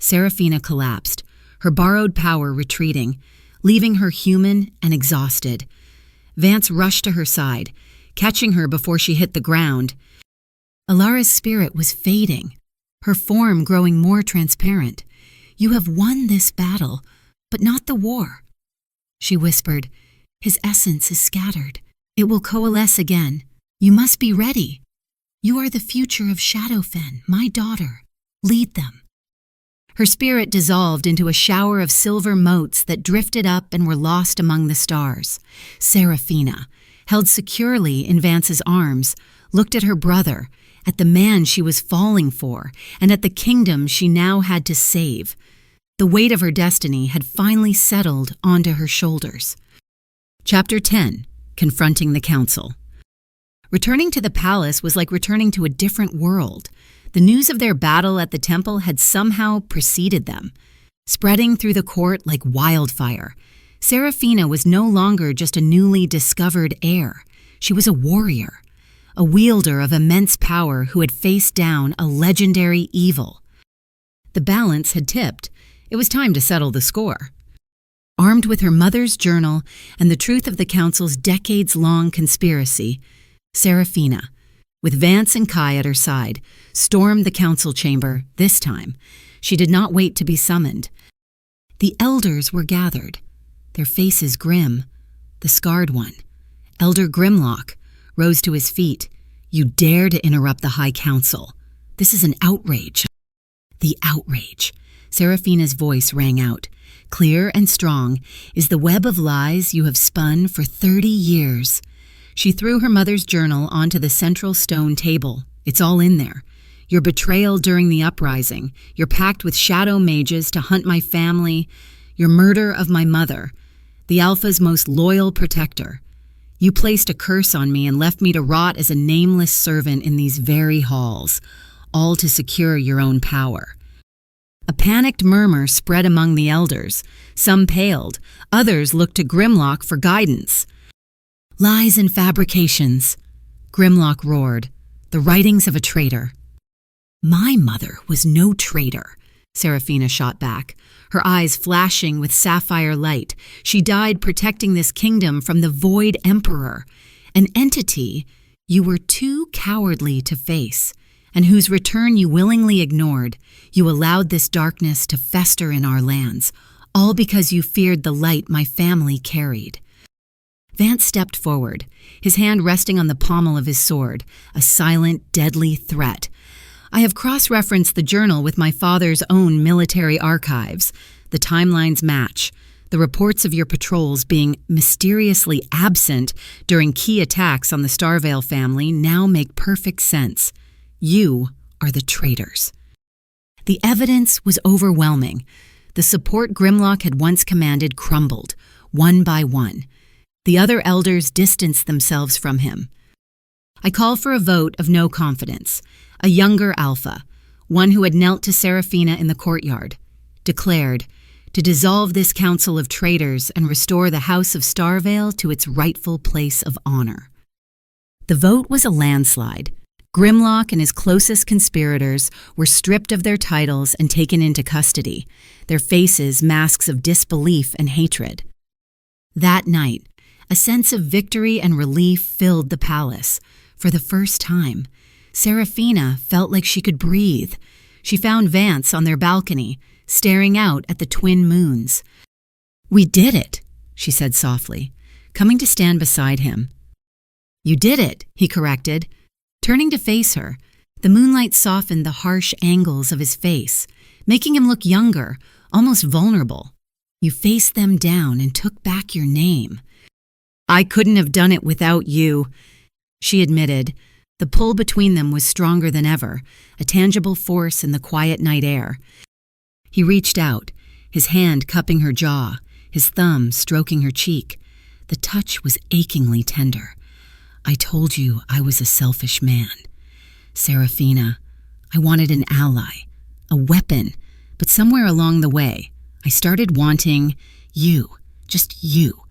Seraphina collapsed, her borrowed power retreating, leaving her human and exhausted. Vance rushed to her side, catching her before she hit the ground. Alara's spirit was fading, her form growing more transparent. "You have won this battle, but not the war," she whispered. "His essence is scattered. It will coalesce again. You must be ready. You are the future of Shadowfen, my daughter. Lead them." Her spirit dissolved into a shower of silver motes that drifted up and were lost among the stars. Seraphina, held securely in Vance's arms, looked at her brother, at the man she was falling for, and at the kingdom she now had to save. The weight of her destiny had finally settled onto her shoulders. Chapter 10. Confronting the Council. Returning to the palace was like returning to a different world. The news of their battle at the temple had somehow preceded them, spreading through the court like wildfire. Seraphina was no longer just a newly discovered heir. She was a warrior, a wielder of immense power who had faced down a legendary evil. The balance had tipped. It was time to settle the score. Armed with her mother's journal and the truth of the council's decades-long conspiracy, Seraphina, with Vance and Kai at her side, stormed the council chamber. This time, she did not wait to be summoned. The elders were gathered, their faces grim. The scarred one, Elder Grimlock, rose to his feet. "You dare to interrupt the High Council. This is an outrage." "The outrage," Seraphina's voice rang out, clear and strong, "is the web of lies you have spun for 30 years. She threw her mother's journal onto the central stone table. "It's all in there. Your betrayal during the uprising, your pact with shadow mages to hunt my family, your murder of my mother, the Alpha's most loyal protector. You placed a curse on me and left me to rot as a nameless servant in these very halls, all to secure your own power." A panicked murmur spread among the elders. Some paled, others looked to Grimlock for guidance. "Lies and fabrications," Grimlock roared, "the writings of a traitor." "My mother was no traitor," Seraphina shot back, her eyes flashing with sapphire light. "She died protecting this kingdom from the Void Emperor, an entity you were too cowardly to face, and whose return you willingly ignored. You allowed this darkness to fester in our lands, all because you feared the light my family carried." Vance stepped forward, his hand resting on the pommel of his sword, a silent, deadly threat. "I have cross-referenced the journal with my father's own military archives. The timelines match. The reports of your patrols being mysteriously absent during key attacks on the Starvale family now make perfect sense. You are the traitors." The evidence was overwhelming. The support Grimlock had once commanded crumbled, one by one. The other elders distanced themselves from him. "I call for a vote of no confidence." A younger Alpha, one who had knelt to Seraphina in the courtyard, declared, "To dissolve this council of traitors and restore the House of Starvale to its rightful place of honor." The vote was a landslide. Grimlock and his closest conspirators were stripped of their titles and taken into custody, their faces masks of disbelief and hatred. That night, a sense of victory and relief filled the palace. For the first time, Seraphina felt like she could breathe. She found Vance on their balcony, staring out at the twin moons. "We did it," she said softly, coming to stand beside him. "You did it," he corrected. Turning to face her, the moonlight softened the harsh angles of his face, making him look younger, almost vulnerable. "You faced them down and took back your name." "I couldn't have done it without you," she admitted. The pull between them was stronger than ever, a tangible force in the quiet night air. He reached out, his hand cupping her jaw, his thumb stroking her cheek. The touch was achingly tender. "I told you I was a selfish man. Seraphina, I wanted an ally, a weapon, but somewhere along the way, I started wanting you, just you."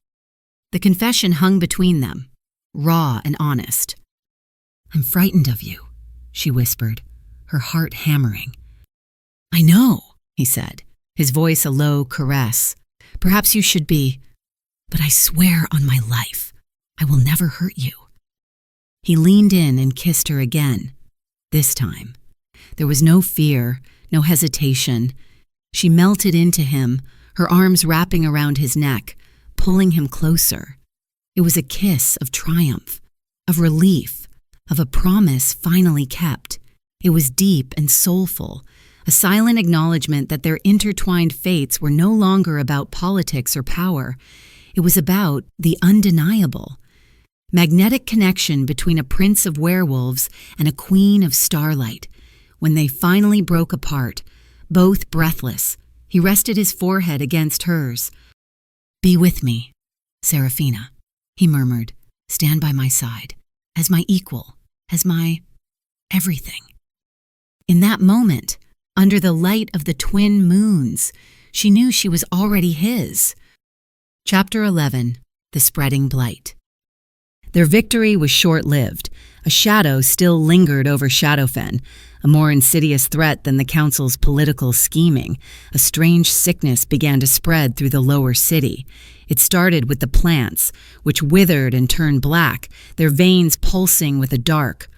The confession hung between them, raw and honest. "I'm frightened of you," she whispered, her heart hammering. "I know," he said, his voice a low caress. "Perhaps you should be, but I swear on my life, I will never hurt you." He leaned in and kissed her again. This time, there was no fear, no hesitation. She melted into him, her arms wrapping around his neck, pulling him closer. It was a kiss of triumph, of relief, of a promise finally kept. It was deep and soulful, a silent acknowledgement that their intertwined fates were no longer about politics or power. It was about the undeniable. Magnetic connection between a prince of werewolves and a queen of starlight. When they finally broke apart, both breathless, he rested his forehead against hers. "Be with me, Serafina," he murmured. "Stand by my side, as my equal, as my everything." In that moment, under the light of the twin moons, she knew she was already his. Chapter 11. The Spreading Blight. Their victory was short-lived. A shadow still lingered over Shadowfen, a more insidious threat than the council's political scheming. A strange sickness began to spread through the lower city. It started with the plants, which withered and turned black, their veins pulsing with a dark,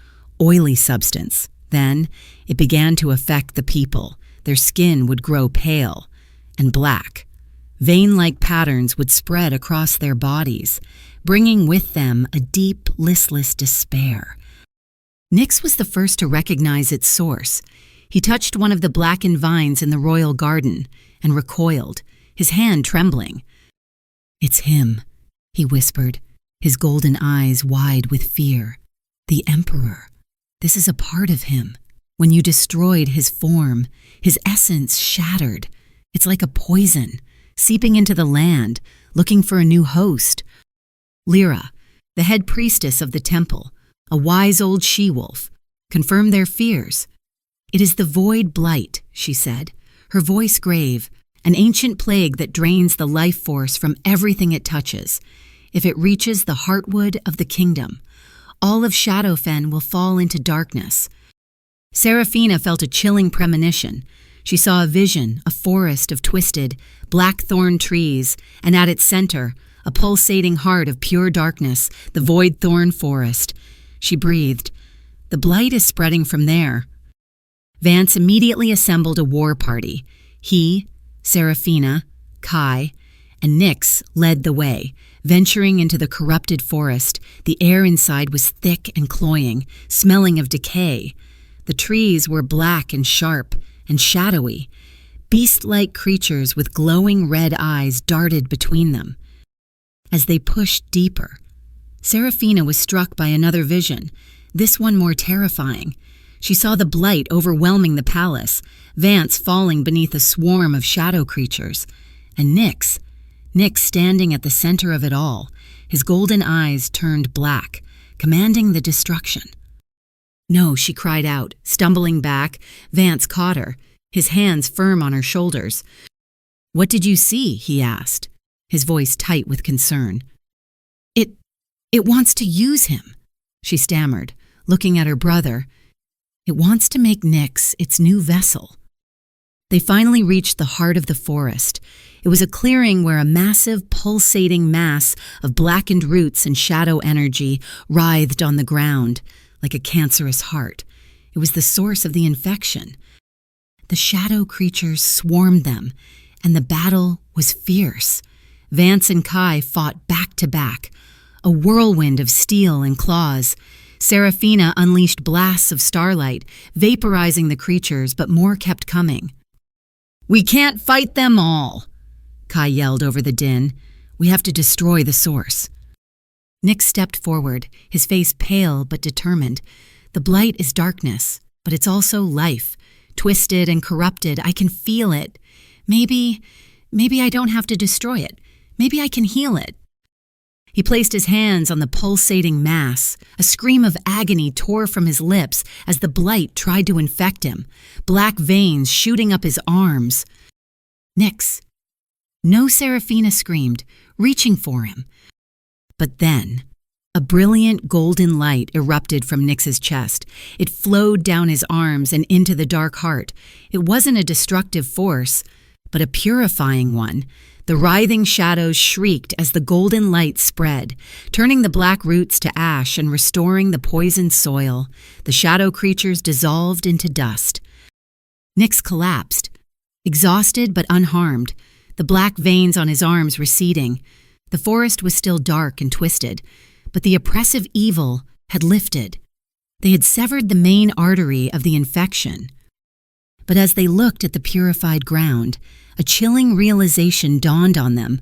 oily substance. Then it began to affect the people. Their skin would grow pale and black. Vein-like patterns would spread across their bodies, bringing with them a deep, listless despair. Nyx was the first to recognize its source. He touched one of the blackened vines in the royal garden and recoiled, his hand trembling. "It's him," he whispered, his golden eyes wide with fear. "The Emperor. This is a part of him. When you destroyed his form, his essence shattered. It's like a poison, seeping into the land, looking for a new host." Lyra, the head priestess of the temple, a wise old she-wolf, confirmed their fears. "It is the void blight," she said, her voice grave, "an ancient plague that drains the life force from everything it touches. If it reaches the heartwood of the kingdom, all of Shadowfen will fall into darkness." Serafina felt a chilling premonition. She saw a vision, a forest of twisted, black-thorn trees, and at its center, a pulsating heart of pure darkness, the void thorn forest. She breathed. "The blight is spreading from there." Vance immediately assembled a war party. He, Serafina, Kai, and Nyx led the way, venturing into the corrupted forest. The air inside was thick and cloying, smelling of decay. The trees were black and sharp and shadowy. Beast-like creatures with glowing red eyes darted between them. As they pushed deeper, Serafina was struck by another vision, this one more terrifying. She saw the blight overwhelming the palace, Vance falling beneath a swarm of shadow creatures, and Nyx standing at the center of it all, his golden eyes turned black, commanding the destruction. "No," she cried out, stumbling back. Vance caught her, his hands firm on her shoulders. "What did you see?" he asked, his voice tight with concern. It wants to use him," she stammered, looking at her brother. "It wants to make Nyx its new vessel." They finally reached the heart of the forest. It was a clearing where a massive, pulsating mass of blackened roots and shadow energy writhed on the ground, like a cancerous heart. It was the source of the infection. The shadow creatures swarmed them, and the battle was fierce. Vance and Kai fought back to back, a whirlwind of steel and claws. Serafina unleashed blasts of starlight, vaporizing the creatures, but more kept coming. "We can't fight them all," Kai yelled over the din. "We have to destroy the source." Nyx stepped forward, his face pale but determined. "The blight is darkness, but it's also life, twisted and corrupted. I can feel it. Maybe I don't have to destroy it. Maybe I can heal it." He placed his hands on the pulsating mass. A scream of agony tore from his lips as the blight tried to infect him, black veins shooting up his arms. "Nyx!" "No," Serafina screamed, reaching for him. But then, a brilliant golden light erupted from Nyx's chest. It flowed down his arms and into the dark heart. It wasn't a destructive force, but a purifying one. The writhing shadows shrieked as the golden light spread, turning the black roots to ash and restoring the poisoned soil. The shadow creatures dissolved into dust. Nyx collapsed, exhausted but unharmed, the black veins on his arms receding. The forest was still dark and twisted, but the oppressive evil had lifted. They had severed the main artery of the infection. But as they looked at the purified ground, a chilling realization dawned on them.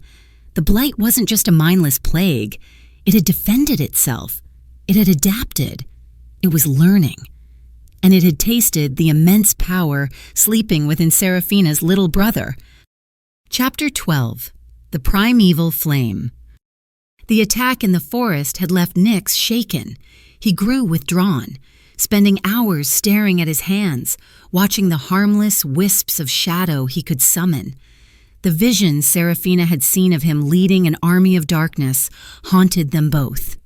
The blight wasn't just a mindless plague. It had defended itself. It had adapted. It was learning. And it had tasted the immense power sleeping within Seraphina's little brother. Chapter 12. The Primeval Flame. The attack in the forest had left Nyx shaken. He grew withdrawn, spending hours staring at his hands, watching the harmless wisps of shadow he could summon. The visions Seraphina had seen of him leading an army of darkness haunted them both.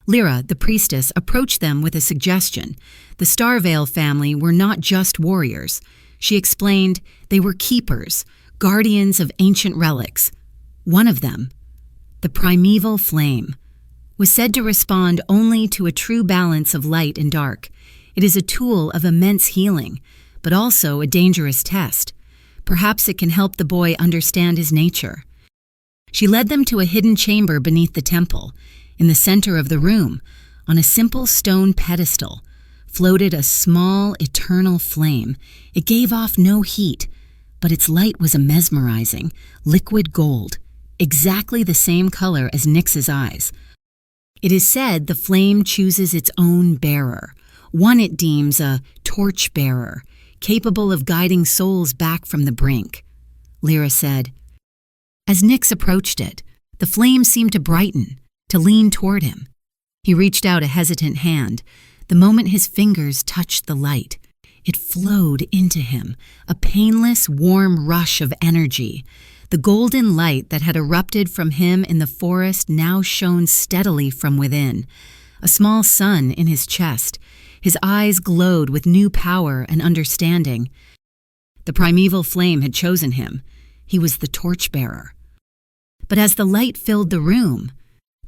Lyra, the priestess, approached them with a suggestion. The Starvale family were not just warriors. She explained they were keepers, guardians of ancient relics. One of them, the primeval flame, was said to respond only to a true balance of light and dark. It is a tool of immense healing, but also a dangerous test. Perhaps it can help the boy understand his nature. She led them to a hidden chamber beneath the temple. In the center of the room, on a simple stone pedestal, floated a small, eternal flame. It gave off no heat, but its light was a mesmerizing, liquid gold, exactly the same color as Nyx's eyes. It is said the flame chooses its own bearer, one it deems a torch-bearer, capable of guiding souls back from the brink. Lyra said. As Nyx approached it, the flame seemed to brighten, to lean toward him. He reached out a hesitant hand. The moment his fingers touched the light, it flowed into him, a painless, warm rush of energy. The golden light that had erupted from him in the forest now shone steadily from within. A small sun in his chest. His eyes glowed with new power and understanding. The primeval flame had chosen him. He was the torchbearer. But as the light filled the room,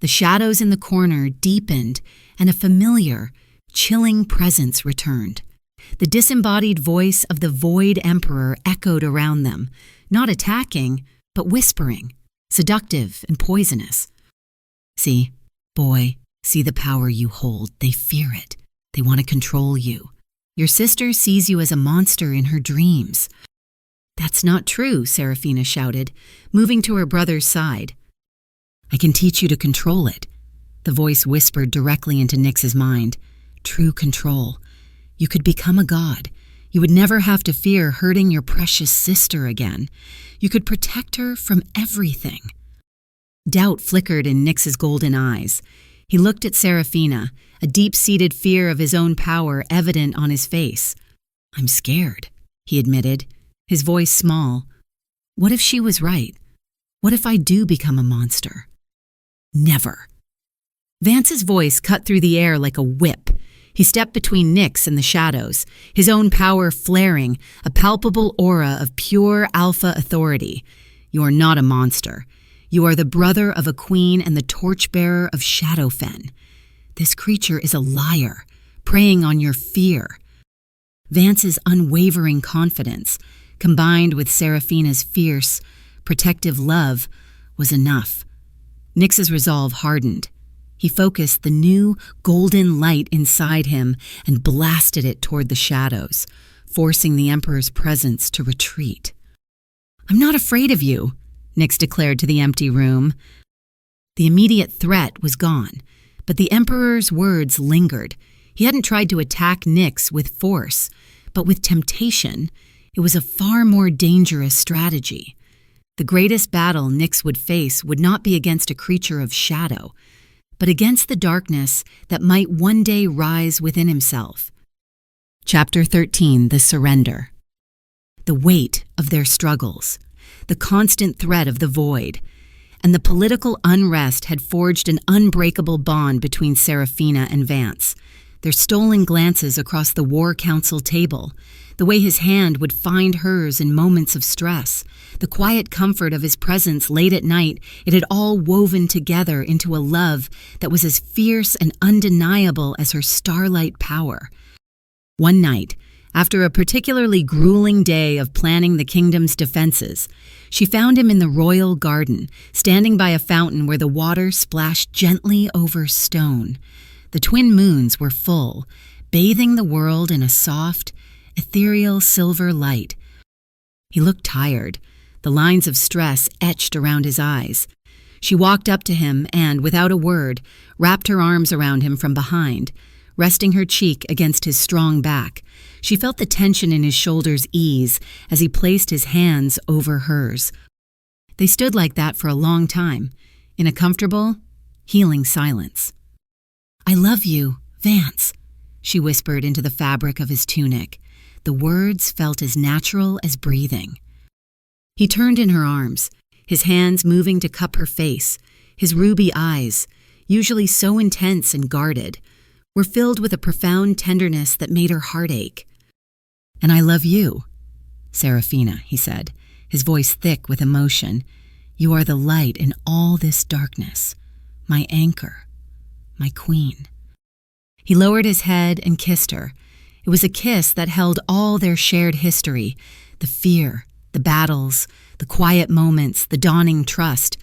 the shadows in the corner deepened and a familiar, chilling presence returned. The disembodied voice of the Void Emperor echoed around them, not attacking, but whispering, seductive and poisonous. See, boy, see the power you hold. They fear it. They want to control you. Your sister sees you as a monster in her dreams. That's not true, Seraphina shouted, moving to her brother's side. I can teach you to control it. The voice whispered directly into Nyx's mind. True control. You could become a god. You would never have to fear hurting your precious sister again. You could protect her from everything. Doubt flickered in Nyx's golden eyes. He looked at Seraphina, a deep-seated fear of his own power evident on his face. I'm scared, he admitted, his voice small. What if she was right? What if I do become a monster? Never. Vance's voice cut through the air like a whip. He stepped between Nyx and the shadows, his own power flaring, a palpable aura of pure alpha authority. You are not a monster. You are the brother of a queen and the torchbearer of Shadowfen. This creature is a liar, preying on your fear. Vance's unwavering confidence, combined with Seraphina's fierce, protective love, was enough. Nyx's resolve hardened. He focused the new, golden light inside him and blasted it toward the shadows, forcing the Emperor's presence to retreat. I'm not afraid of you, Nyx declared to the empty room. The immediate threat was gone, but the Emperor's words lingered. He hadn't tried to attack Nyx with force, but with temptation. It was a far more dangerous strategy. The greatest battle Nyx would face would not be against a creature of shadow, but against the darkness that might one day rise within himself. Chapter 13, The Surrender. The weight of their struggles, the constant threat of the void, and the political unrest had forged an unbreakable bond between Seraphina and Vance. their stolen glances across the war council table, the way his hand would find hers in moments of stress, the quiet comfort of his presence late at night. It had all woven together into a love that was as fierce and undeniable as her starlight power. One night, after a particularly grueling day of planning the kingdom's defenses, she found him in the royal garden, standing by a fountain where the water splashed gently over stone. The twin moons were full, bathing the world in a soft, ethereal silver light. He looked tired, the lines of stress etched around his eyes. She walked up to him and, without a word, wrapped her arms around him from behind, resting her cheek against his strong back. She felt the tension in his shoulders ease as he placed his hands over hers. They stood like that for a long time, in a comfortable, healing silence. "I love you, Vance," she whispered into the fabric of his tunic. The words felt as natural as breathing. He turned in her arms, his hands moving to cup her face. His ruby eyes, usually so intense and guarded, were filled with a profound tenderness that made her heart ache. "And I love you, Serafina," he said, his voice thick with emotion. "You are the light in all this darkness, my anchor, my queen." He lowered his head and kissed her. It was a kiss that held all their shared history, the fear, the battles, the quiet moments, the dawning trust.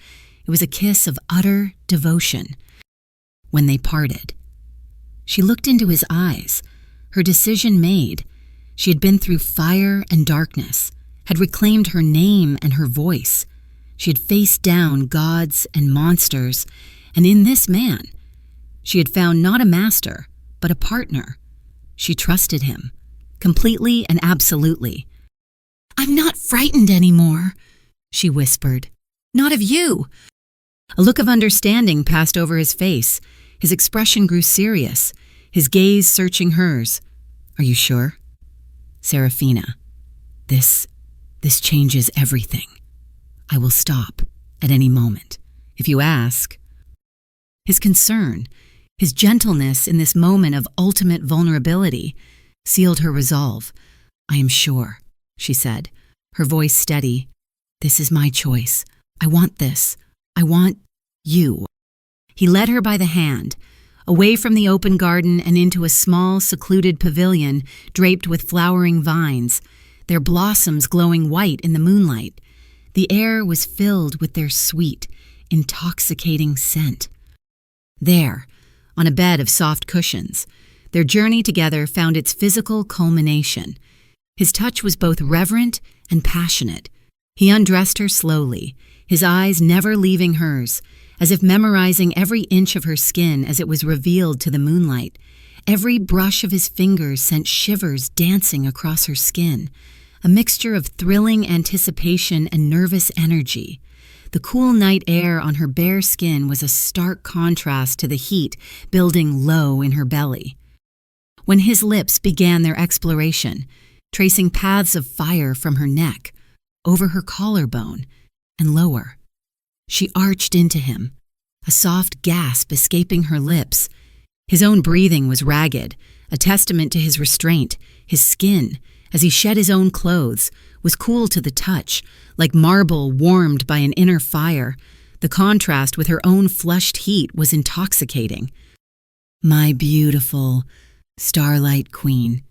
It was a kiss of utter devotion. When they parted, she looked into his eyes, her decision made. She had been through fire and darkness, had reclaimed her name and her voice. She had faced down gods and monsters, and in this man, she had found not a master, but a partner. She trusted him, completely and absolutely. "I'm not frightened anymore," she whispered. "Not of you." A look of understanding passed over his face. His expression grew serious, his gaze searching hers. "Are you sure? Serafina, this changes everything. I will stop at any moment, if you ask." His concern, his gentleness in this moment of ultimate vulnerability, sealed her resolve. "I am sure," she said, her voice steady. "This is my choice. I want this. I want you." He led her by the hand, away from the open garden and into a small, secluded pavilion draped with flowering vines, their blossoms glowing white in the moonlight. The air was filled with their sweet, intoxicating scent. There, on a bed of soft cushions, their journey together found its physical culmination. His touch was both reverent and passionate. He undressed her slowly, his eyes never leaving hers, as if memorizing every inch of her skin as it was revealed to the moonlight. Every brush of his fingers sent shivers dancing across her skin, a mixture of thrilling anticipation and nervous energy. The cool night air on her bare skin was a stark contrast to the heat building low in her belly. When his lips began their exploration, tracing paths of fire from her neck, over her collarbone, and lower, she arched into him, a soft gasp escaping her lips. His own breathing was ragged, a testament to his restraint. His skin, as he shed his own clothes, was cool to the touch, like marble warmed by an inner fire. The contrast with her own flushed heat was intoxicating. "My beautiful starlight queen,"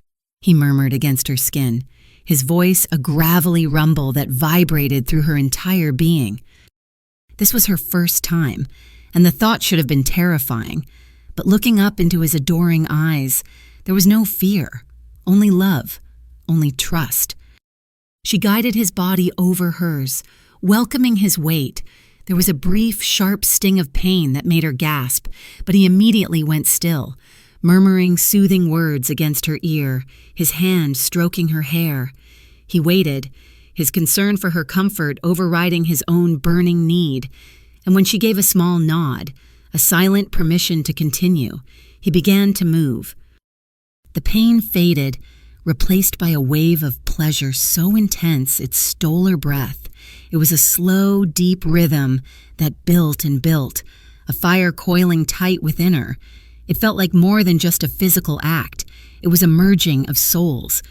he murmured against her skin, his voice a gravelly rumble that vibrated through her entire being. This was her first time, and the thought should have been terrifying. But looking up into his adoring eyes, there was no fear, only love, only trust. She guided his body over hers, welcoming his weight. There was a brief, sharp sting of pain that made her gasp, but he immediately went still, murmuring soothing words against her ear, his hand stroking her hair. He waited, his concern for her comfort overriding his own burning need, and when she gave a small nod, a silent permission to continue, he began to move. The pain faded, replaced by a wave of pleasure so intense it stole her breath. It was a slow, deep rhythm that built and built, a fire coiling tight within her. It felt like more than just a physical act. It was a merging of souls.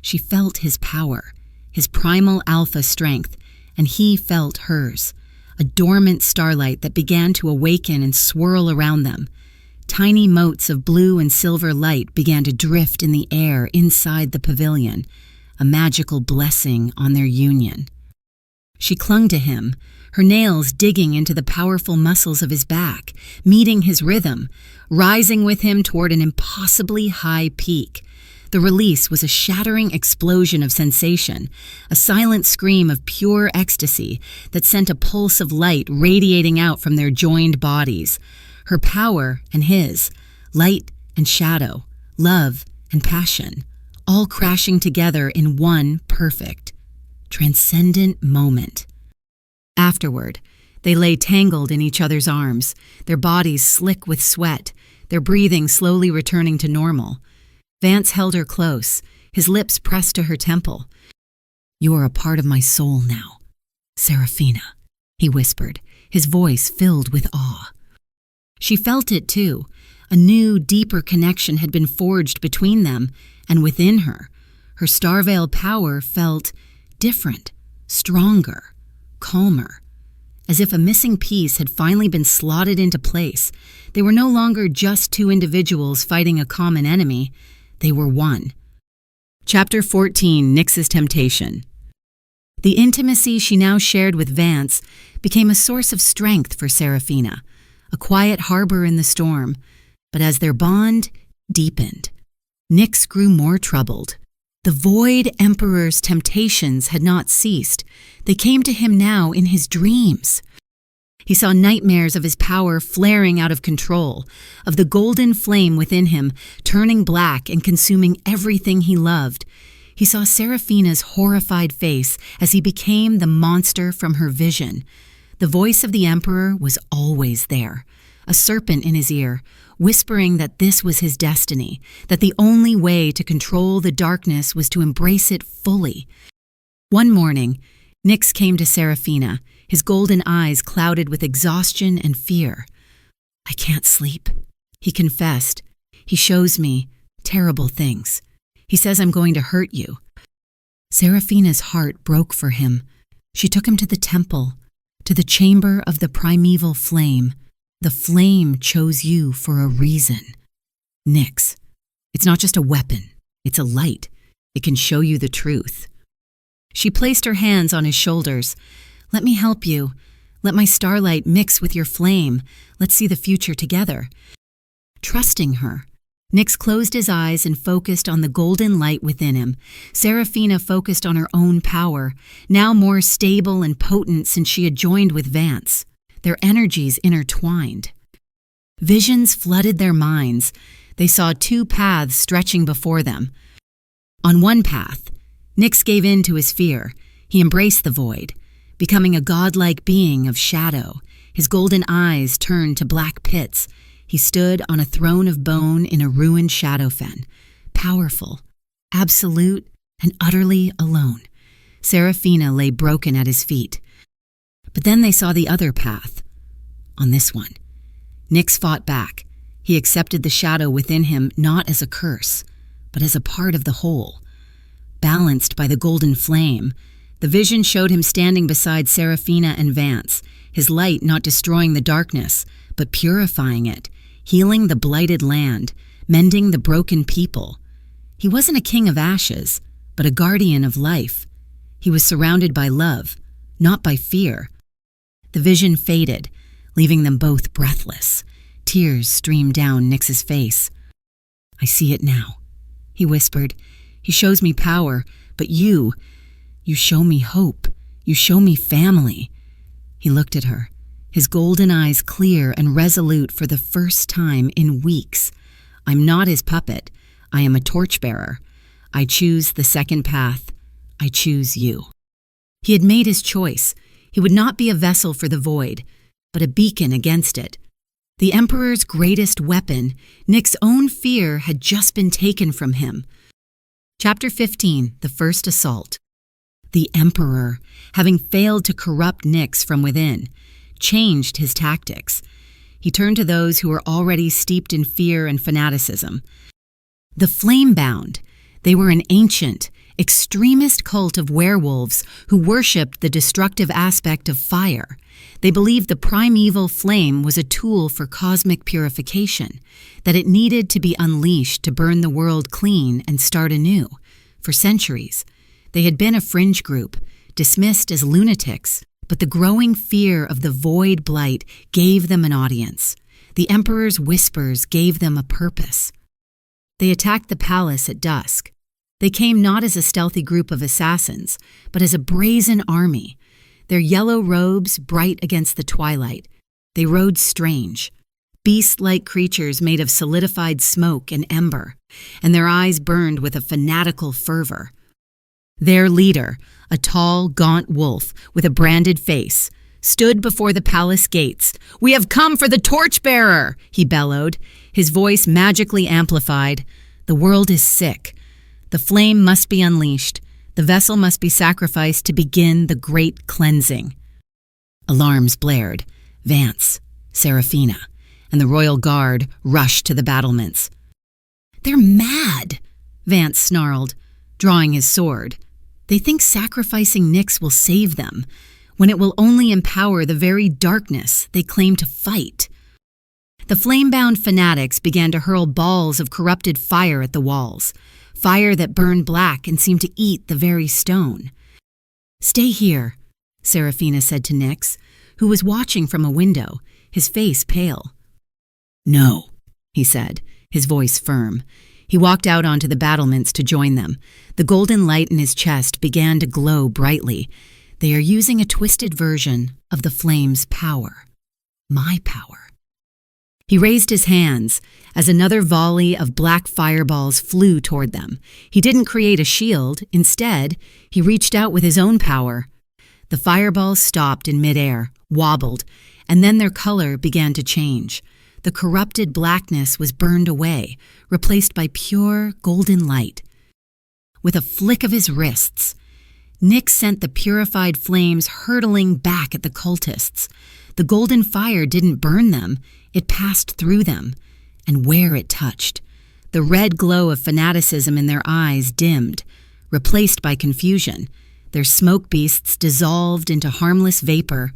She felt his power, his primal alpha strength, and he felt hers, a dormant starlight that began to awaken and swirl around them. Tiny motes of blue and silver light began to drift in the air inside the pavilion, a magical blessing on their union. She clung to him, her nails digging into the powerful muscles of his back, meeting his rhythm, rising with him toward an impossibly high peak. The release was a shattering explosion of sensation, a silent scream of pure ecstasy that sent a pulse of light radiating out from their joined bodies. Her power and his, light and shadow, love and passion, all crashing together in one perfect, transcendent moment. Afterward, they lay tangled in each other's arms, their bodies slick with sweat, their breathing slowly returning to normal. Vance held her close, his lips pressed to her temple. "You are a part of my soul now, Seraphina," he whispered, his voice filled with awe. She felt it too. A new, deeper connection had been forged between them and within her. Her star-veiled power felt different, stronger, calmer. As if a missing piece had finally been slotted into place. They were no longer just two individuals fighting a common enemy. They were one. Chapter 14, Nyx's Temptation. The intimacy she now shared with Vance became a source of strength for Seraphina, a quiet harbor in the storm. But as their bond deepened, Nyx grew more troubled. The Void Emperor's temptations had not ceased. They came to him now in his dreams. He saw nightmares of his power flaring out of control, of the golden flame within him turning black and consuming everything he loved. He saw Seraphina's horrified face as he became the monster from her vision. The voice of the Emperor was always there, a serpent in his ear, whispering that this was his destiny, that the only way to control the darkness was to embrace it fully. One morning, Nyx came to Seraphina, his golden eyes clouded with exhaustion and fear. "I can't sleep," he confessed. "He shows me terrible things. He says I'm going to hurt you." Seraphina's heart broke for him. She took him to the temple, to the chamber of the primeval flame. "The flame chose you for a reason. Nyx, it's not just a weapon, it's a light. It can show you the truth." She placed her hands on his shoulders. "Let me help you. Let my starlight mix with your flame. Let's see the future together." Trusting her, Nyx closed his eyes and focused on the golden light within him. Seraphina focused on her own power, now more stable and potent since she had joined with Vance. Their energies intertwined. Visions flooded their minds. They saw two paths stretching before them. On one path, Nyx gave in to his fear. He embraced the void, becoming a godlike being of shadow. His golden eyes turned to black pits. He stood on a throne of bone in a ruined shadowfen, powerful, absolute, and utterly alone. Seraphina lay broken at his feet. But then they saw the other path. On this one, Nyx fought back. He accepted the shadow within him not as a curse, but as a part of the whole. Balanced by the golden flame, the vision showed him standing beside Seraphina and Vance, his light not destroying the darkness, but purifying it, healing the blighted land, mending the broken people. He wasn't a king of ashes, but a guardian of life. He was surrounded by love, not by fear. The vision faded, leaving them both breathless. Tears streamed down Nyx's face. "I see it now," he whispered. "He shows me power, but you show me hope. You show me family." He looked at her, his golden eyes clear and resolute for the first time in weeks. "I'm not his puppet. I am a torchbearer. I choose the second path. I choose you." He had made his choice. He would not be a vessel for the void, but a beacon against it. The Emperor's greatest weapon, Nyx's own fear, had just been taken from him. Chapter 15, The First Assault. The Emperor, having failed to corrupt Nyx from within, changed his tactics. He turned to those who were already steeped in fear and fanaticism. The Flamebound. They were an ancient, extremist cult of werewolves who worshipped the destructive aspect of fire. They believed the primeval flame was a tool for cosmic purification, that it needed to be unleashed to burn the world clean and start anew. For centuries, they had been a fringe group, dismissed as lunatics, but the growing fear of the void blight gave them an audience. The Emperor's whispers gave them a purpose. They attacked the palace at dusk. They came not as a stealthy group of assassins, but as a brazen army. Their yellow robes bright against the twilight. They rode strange, beast-like creatures made of solidified smoke and ember, and their eyes burned with a fanatical fervor. Their leader, a tall, gaunt wolf with a branded face, stood before the palace gates. "We have come for the torchbearer," he bellowed, his voice magically amplified. "The world is sick. The flame must be unleashed. The vessel must be sacrificed to begin the great cleansing." Alarms blared. Vance, Seraphina, and the royal guard rushed to the battlements. "They're mad," Vance snarled, drawing his sword. "They think sacrificing Nyx will save them, when it will only empower the very darkness they claim to fight." The flame-bound fanatics began to hurl balls of corrupted fire at the walls, fire that burned black and seemed to eat the very stone. "Stay here," Seraphina said to Nyx, who was watching from a window, his face pale. "No," he said, his voice firm. He walked out onto the battlements to join them. The golden light in his chest began to glow brightly. "They are using a twisted version of the flame's power. My power." He raised his hands as another volley of black fireballs flew toward them. He didn't create a shield. Instead, he reached out with his own power. The fireballs stopped in midair, wobbled, and then their color began to change. The corrupted blackness was burned away, replaced by pure golden light. With a flick of his wrists, Nyx sent the purified flames hurtling back at the cultists. The golden fire didn't burn them, it passed through them, and where it touched, the red glow of fanaticism in their eyes dimmed, replaced by confusion. Their smoke beasts dissolved into harmless vapor.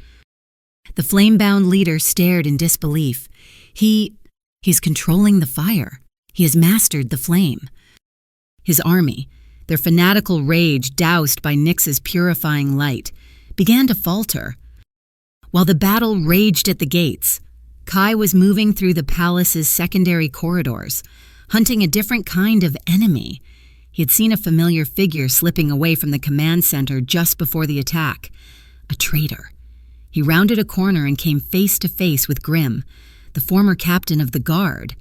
The flame-bound leader stared in disbelief. He's controlling the fire. He has mastered the flame. His army, their fanatical rage doused by Nyx's purifying light, began to falter. While the battle raged at the gates, Kai was moving through the palace's secondary corridors, hunting a different kind of enemy. He had seen a familiar figure slipping away from the command center just before the attack. A traitor. He rounded a corner and came face to face with Grim, the former captain of the guard.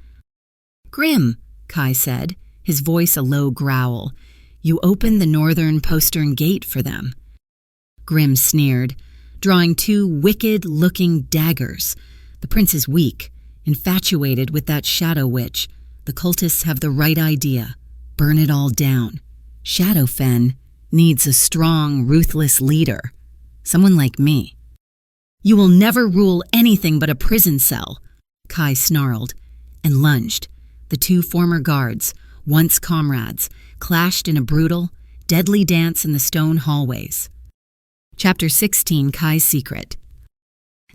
"Grim," Kai said, his voice a low growl, "you opened the northern postern gate for them." Grim sneered, drawing two wicked-looking daggers. "The prince is weak, infatuated with that shadow witch. The cultists have the right idea. Burn it all down. Shadowfen needs a strong, ruthless leader. Someone like me." "You will never rule anything but a prison cell," Kai snarled, and lunged. The two former guards, once comrades, clashed in a brutal, deadly dance in the stone hallways. Chapter 16, Kai's Secret.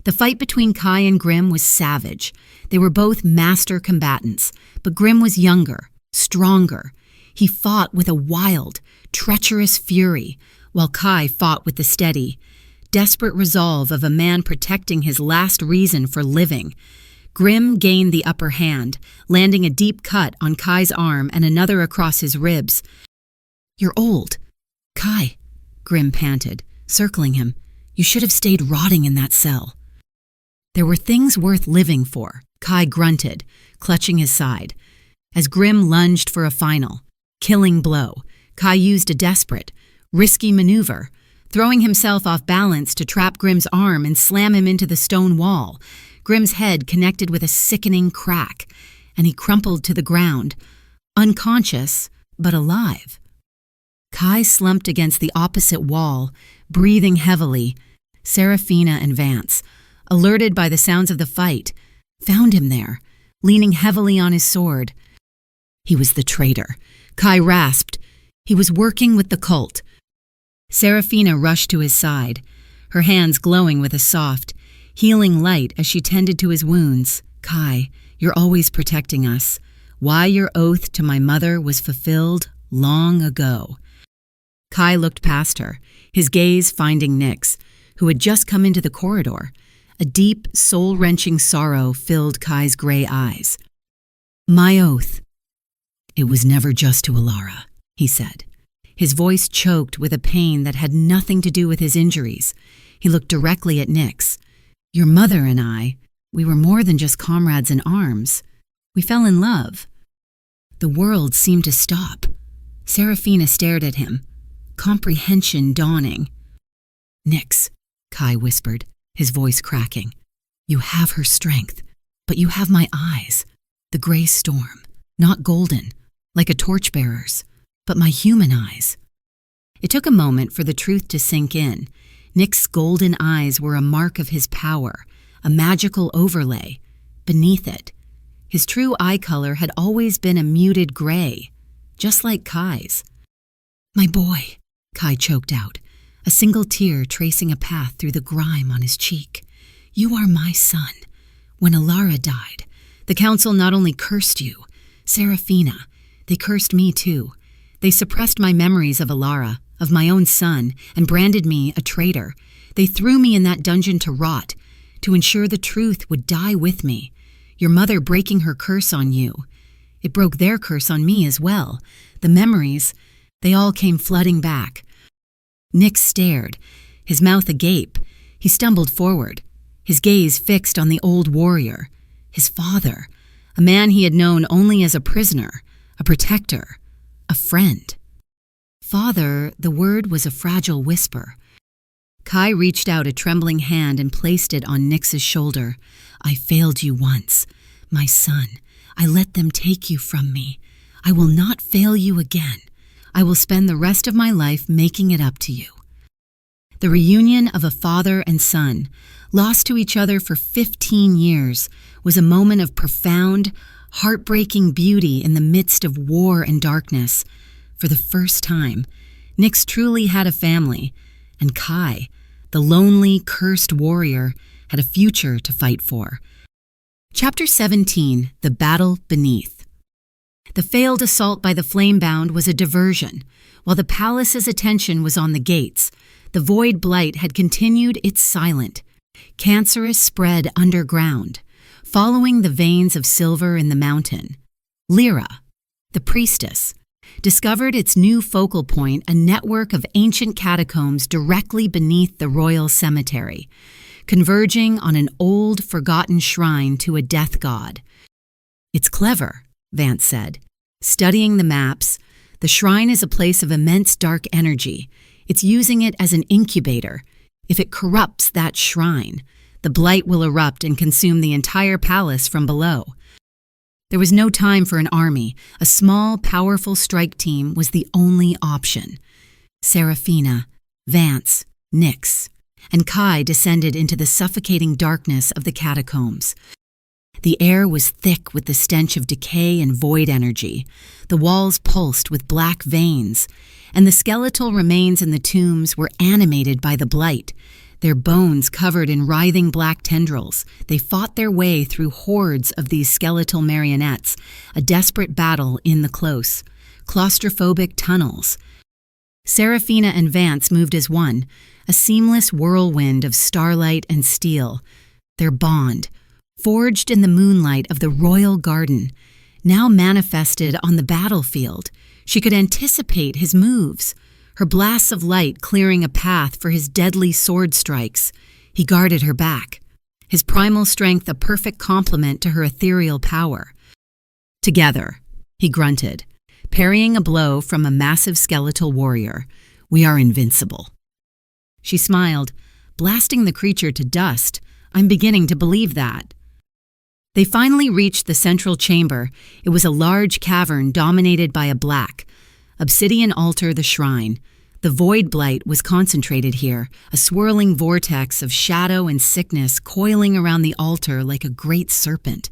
The fight between Kai and Grim was savage. They were both master combatants, but Grim was younger, stronger. He fought with a wild, treacherous fury, while Kai fought with the steady, desperate resolve of a man protecting his last reason for living. Grim gained the upper hand, landing a deep cut on Kai's arm and another across his ribs. "You're old." "Kai," Grim panted, circling him, "you should have stayed rotting in that cell." "There were things worth living for," Kai grunted, clutching his side. As Grim lunged for a final, killing blow, Kai used a desperate, risky maneuver, throwing himself off balance to trap Grim's arm and slam him into the stone wall. Grim's head connected with a sickening crack, and he crumpled to the ground, unconscious but alive. Kai slumped against the opposite wall, breathing heavily. Seraphina and Vance, alerted by the sounds of the fight, found him there, leaning heavily on his sword. He was the traitor. Kai rasped. He was working with the cult. Serafina rushed to his side, her hands glowing with a soft, healing light as she tended to his wounds. Kai, you're always protecting us. Why your oath to my mother was fulfilled long ago. Kai looked past her, his gaze finding Nyx, who had just come into the corridor. A deep, soul-wrenching sorrow filled Kai's gray eyes. My oath. It was never just to Alara, he said. His voice choked with a pain that had nothing to do with his injuries. He looked directly at Nyx. Your mother and I, we were more than just comrades in arms. We fell in love. The world seemed to stop. Serafina stared at him, comprehension dawning. Nyx, Kai whispered, his voice cracking. You have her strength, but you have my eyes. The gray storm, not golden, like a torchbearer's, but my human eyes. It took a moment for the truth to sink in. Nyx's golden eyes were a mark of his power, a magical overlay. Beneath it, his true eye color had always been a muted gray, just like Kai's. My boy, Kai choked out, a single tear tracing a path through the grime on his cheek. You are my son. When Alara died, the council not only cursed you, Serafina, they cursed me too. They suppressed my memories of Alara, of my own son, and branded me a traitor. They threw me in that dungeon to rot, to ensure the truth would die with me. Your mother breaking her curse on you. It broke their curse on me as well. The memories, they all came flooding back. Nyx stared, his mouth agape. He stumbled forward, his gaze fixed on the old warrior, his father, a man he had known only as a prisoner, a protector, a friend. Father, the word was a fragile whisper. Kai reached out a trembling hand and placed it on Nyx's shoulder. I failed you once. My son, I let them take you from me. I will not fail you again. I will spend the rest of my life making it up to you. The reunion of a father and son, lost to each other for 15 years, was a moment of profound, heartbreaking beauty in the midst of war and darkness. For the first time, Nyx truly had a family, and Kai, the lonely, cursed warrior, had a future to fight for. Chapter 17, The Battle Beneath. The failed assault by the Flamebound was a diversion. While the palace's attention was on the gates, the Void Blight had continued its silent, cancerous spread underground, following the veins of silver in the mountain. Lyra, the priestess, discovered its new focal point, a network of ancient catacombs directly beneath the royal cemetery, converging on an old, forgotten shrine to a death god. It's clever, Vance said. Studying the maps, the shrine is a place of immense dark energy. It's using it as an incubator. If it corrupts that shrine, the blight will erupt and consume the entire palace from below. There was no time for an army. A small, powerful strike team was the only option. Serafina, Vance, Nyx, and Kai descended into the suffocating darkness of the catacombs. The air was thick with the stench of decay and void energy. The walls pulsed with black veins, and the skeletal remains in the tombs were animated by the blight. Their bones covered in writhing black tendrils, they fought their way through hordes of these skeletal marionettes, a desperate battle in the close, claustrophobic tunnels. Serafina and Vance moved as one, a seamless whirlwind of starlight and steel. Their bond, forged in the moonlight of the royal garden, now manifested on the battlefield. She could anticipate his moves, her blasts of light clearing a path for his deadly sword strikes. He guarded her back, his primal strength a perfect complement to her ethereal power. Together, he grunted, parrying a blow from a massive skeletal warrior. We are invincible. She smiled, blasting the creature to dust. I'm beginning to believe that. They finally reached the central chamber. It was a large cavern dominated by a black, obsidian altar, the shrine. The void blight was concentrated here, a swirling vortex of shadow and sickness coiling around the altar like a great serpent.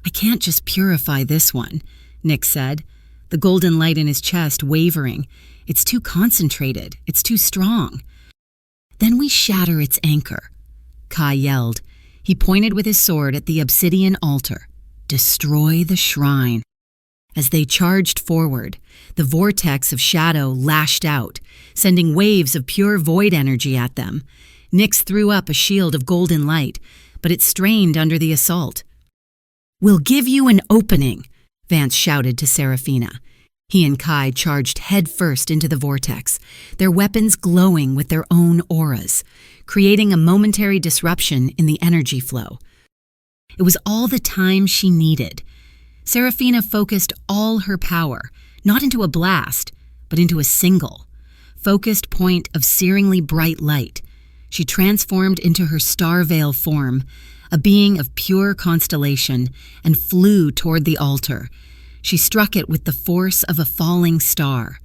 "I can't just purify this one," Nick said, the golden light in his chest wavering. "It's too concentrated. It's too strong." "Then we shatter its anchor," Kai yelled. He pointed with his sword at the obsidian altar. "Destroy the shrine." As they charged forward, the vortex of shadow lashed out, sending waves of pure void energy at them. Nyx threw up a shield of golden light, but it strained under the assault. "We'll give you an opening," Vance shouted to Seraphina. He and Kai charged headfirst into the vortex, their weapons glowing with their own auras, creating a momentary disruption in the energy flow. It was all the time she needed. Seraphina focused all her power, not into a blast, but into a single, focused point of searingly bright light. She transformed into her star veil form, a being of pure constellation, and flew toward the altar. She struck it with the force of a falling star.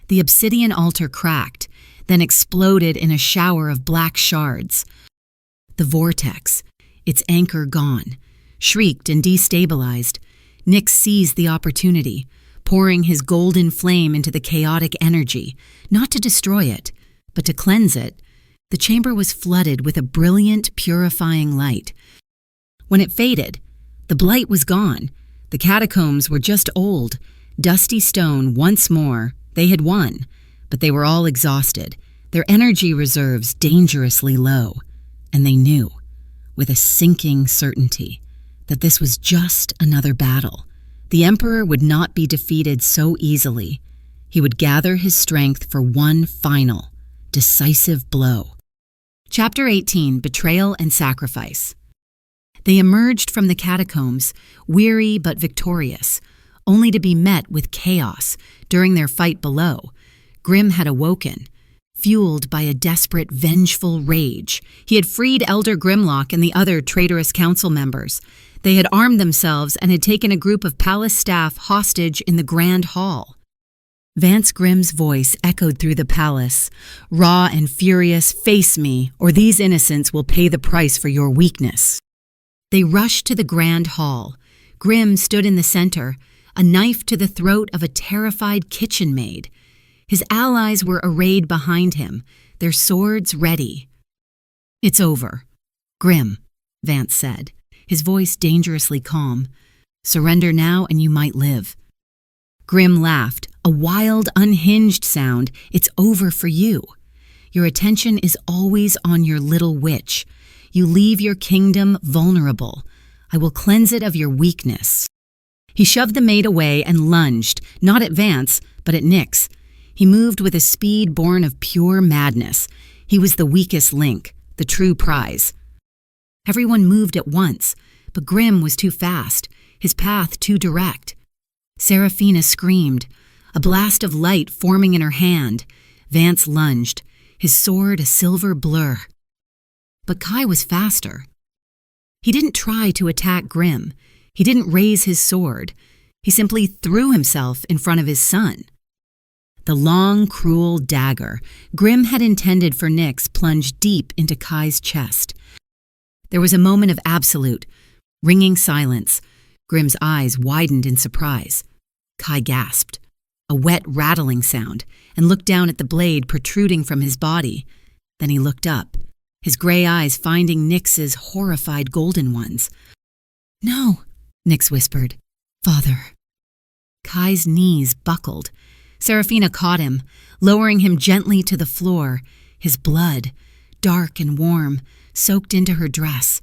The obsidian altar cracked, then exploded in a shower of black shards. The vortex, its anchor gone, shrieked and destabilized. Nyx seized the opportunity, pouring his golden flame into the chaotic energy, not to destroy it, but to cleanse it. The chamber was flooded with a brilliant, purifying light. When it faded, the blight was gone. The catacombs were just old, dusty stone once more. They had won, but they were all exhausted, their energy reserves dangerously low. And they knew, with a sinking certainty, that this was just another battle. The Emperor would not be defeated so easily. He would gather his strength for one final, decisive blow. Chapter 18, Betrayal and Sacrifice. They emerged from the catacombs, weary but victorious, only to be met with chaos during their fight below. Grimm had awoken, fueled by a desperate, vengeful rage. He had freed Elder Grimlock and the other traitorous council members. They had armed themselves and had taken a group of palace staff hostage in the Grand Hall. Vance Grimm's voice echoed through the palace, raw and furious. "Face me, or these innocents will pay the price for your weakness." They rushed to the Grand Hall. Grimm stood in the center, a knife to the throat of a terrified kitchen maid. His allies were arrayed behind him, their swords ready. "It's over. Grimm," Vance said, his voice dangerously calm. "Surrender now and you might live." Grimm laughed, a wild, unhinged sound. "It's over for you. Your attention is always on your little witch. You leave your kingdom vulnerable. I will cleanse it of your weakness." He shoved the maid away and lunged, not at Vance, but at Nyx. He moved with a speed born of pure madness. He was the weakest link, the true prize. Everyone moved at once, but Grimm was too fast, his path too direct. Seraphina screamed, a blast of light forming in her hand. Vance lunged, his sword a silver blur. But Kai was faster. He didn't try to attack Grimm. He didn't raise his sword. He simply threw himself in front of his son. The long, cruel dagger Grimm had intended for Nyx plunged deep into Kai's chest. There was a moment of absolute, ringing silence. Grimm's eyes widened in surprise. Kai gasped, a wet rattling sound, and looked down at the blade protruding from his body. Then he looked up, his gray eyes finding Nyx's horrified golden ones. "No," Nyx whispered. "Father." Kai's knees buckled. Seraphina caught him, lowering him gently to the floor. His blood, dark and warm, soaked into her dress.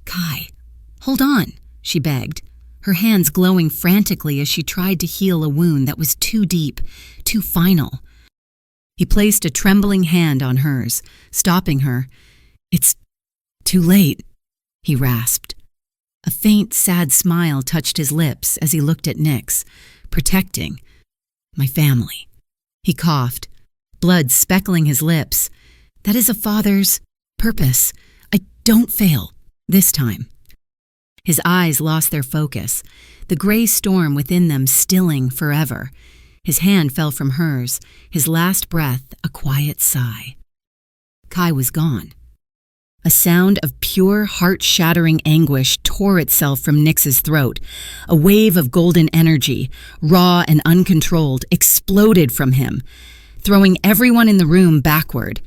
"Kai, hold on," she begged, her hands glowing frantically as she tried to heal a wound that was too deep, too final. He placed a trembling hand on hers, stopping her. "It's too late," he rasped. A faint, sad smile touched his lips as he looked at Nyx, protecting. "My family." He coughed, blood speckling his lips. "That is a father's purpose. I don't fail this time." His eyes lost their focus, the gray storm within them stilling forever. His hand fell from hers, his last breath a quiet sigh. Kai was gone. A sound of pure, heart-shattering anguish tore itself from Nyx's throat. A wave of golden energy, raw and uncontrolled, exploded from him, throwing everyone in the room backward.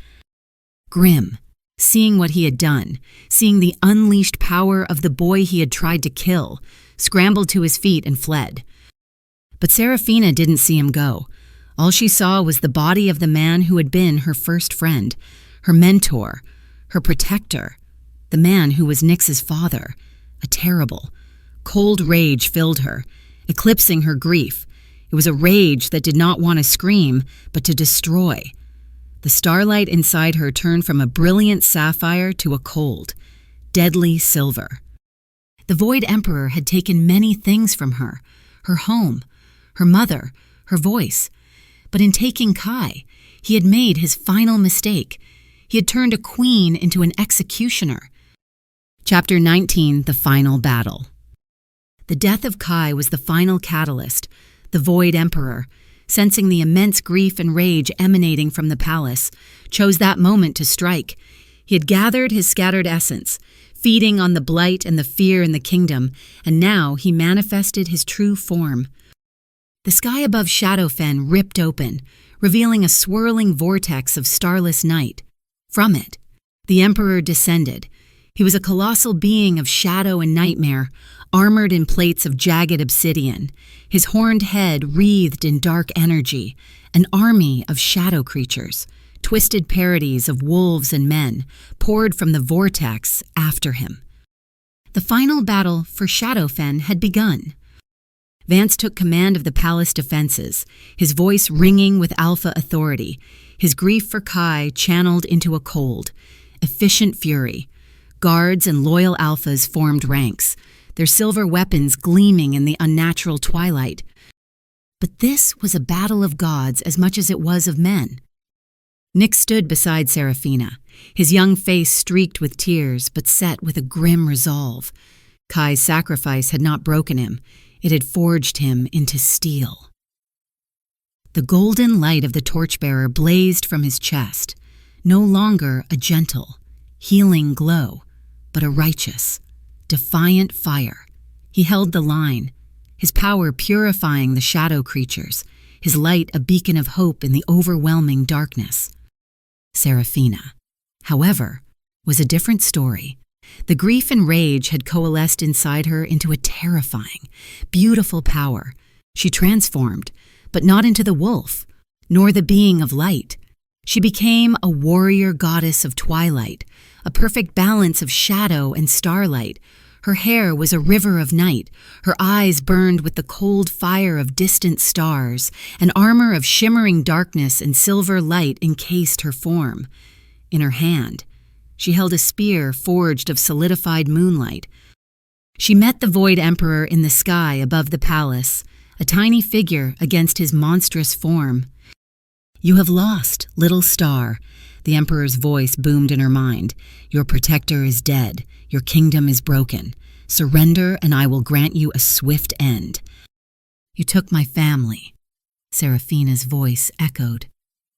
Grim, seeing what he had done, seeing the unleashed power of the boy he had tried to kill, scrambled to his feet and fled. But Serafina didn't see him go. All she saw was the body of the man who had been her first friend, her mentor, her protector, the man who was Nyx's father. A terrible, cold rage filled her, eclipsing her grief. It was a rage that did not want to scream, but to destroy. The starlight inside her turned from a brilliant sapphire to a cold, deadly silver. The Void Emperor had taken many things from her, her home, her mother, her voice. But in taking Kai, he had made his final mistake. He had turned a queen into an executioner. Chapter 19, The Final Battle. The death of Kai was the final catalyst. The Void Emperor, sensing the immense grief and rage emanating from the palace, chose that moment to strike. He had gathered his scattered essence, feeding on the blight and the fear in the kingdom, and now he manifested his true form. The sky above Shadowfen ripped open, revealing a swirling vortex of starless night. From it, the Emperor descended. He was a colossal being of shadow and nightmare, armored in plates of jagged obsidian, his horned head wreathed in dark energy, an army of shadow creatures, twisted parodies of wolves and men, poured from the vortex after him. The final battle for Shadowfen had begun. Vance took command of the palace defenses, his voice ringing with alpha authority, his grief for Kai channeled into a cold, efficient fury. Guards and loyal alphas formed ranks, their silver weapons gleaming in the unnatural twilight. But this was a battle of gods as much as it was of men. Nyx stood beside Serafina, his young face streaked with tears but set with a grim resolve. Kai's sacrifice had not broken him. It had forged him into steel. The golden light of the torchbearer blazed from his chest, no longer a gentle, healing glow, but a righteous, defiant fire. He held the line, his power purifying the shadow creatures, his light a beacon of hope in the overwhelming darkness. Serafina, however, was a different story. The grief and rage had coalesced inside her into a terrifying, beautiful power. She transformed, but not into the wolf, nor the being of light. She became a warrior goddess of twilight, a perfect balance of shadow and starlight. Her hair was a river of night, her eyes burned with the cold fire of distant stars, an armor of shimmering darkness and silver light encased her form. In her hand, she held a spear forged of solidified moonlight. She met the Void Emperor in the sky above the palace, a tiny figure against his monstrous form. "You have lost, little star," the Emperor's voice boomed in her mind. "Your protector is dead. Your kingdom is broken. Surrender and I will grant you a swift end." "You took my family," Serafina's voice echoed.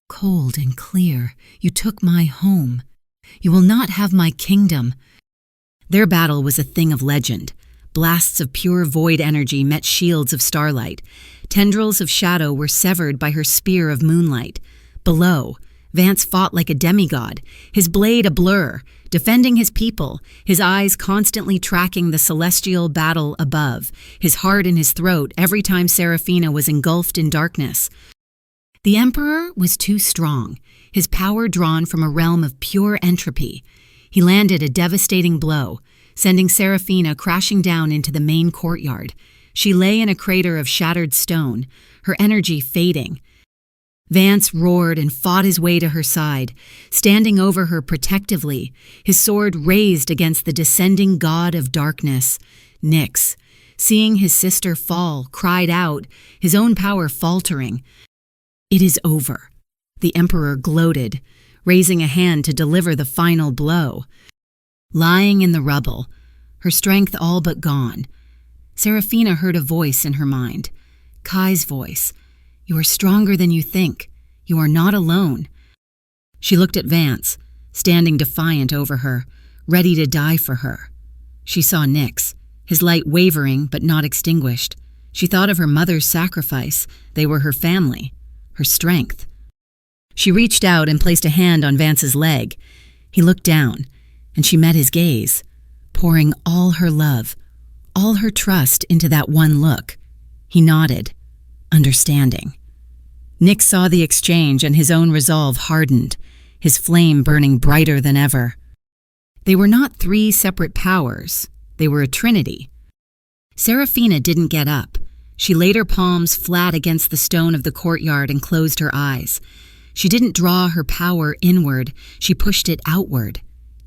"Cold and clear, you took my home. You will not have my kingdom." Their battle was a thing of legend. Blasts of pure void energy met shields of starlight. Tendrils of shadow were severed by her spear of moonlight. Below, Vance fought like a demigod, his blade a blur, defending his people, his eyes constantly tracking the celestial battle above, his heart in his throat every time Serafina was engulfed in darkness. The Emperor was too strong, his power drawn from a realm of pure entropy. He landed a devastating blow, sending Serafina crashing down into the main courtyard. She lay in a crater of shattered stone, her energy fading. Vance roared and fought his way to her side, standing over her protectively, his sword raised against the descending god of darkness. Nyx, seeing his sister fall, cried out, his own power faltering. "It is over," the Emperor gloated, raising a hand to deliver the final blow. Lying in the rubble, her strength all but gone, Serafina heard a voice in her mind, Kai's voice. You are stronger than you think. You are not alone." She looked at Vance, standing defiant over her, ready to die for her. She saw Nyx, his light wavering but not extinguished. She thought of her mother's sacrifice. They were her family, her strength. She reached out and placed a hand on Vance's leg. He looked down, and she met his gaze, pouring all her love, all her trust into that one look. He nodded, understanding. Nyx saw the exchange, and his own resolve hardened, his flame burning brighter than ever. They were not three separate powers. They were a trinity. Seraphina didn't get up. She laid her palms flat against the stone of the courtyard and closed her eyes. She didn't draw her power inward. She pushed it outward,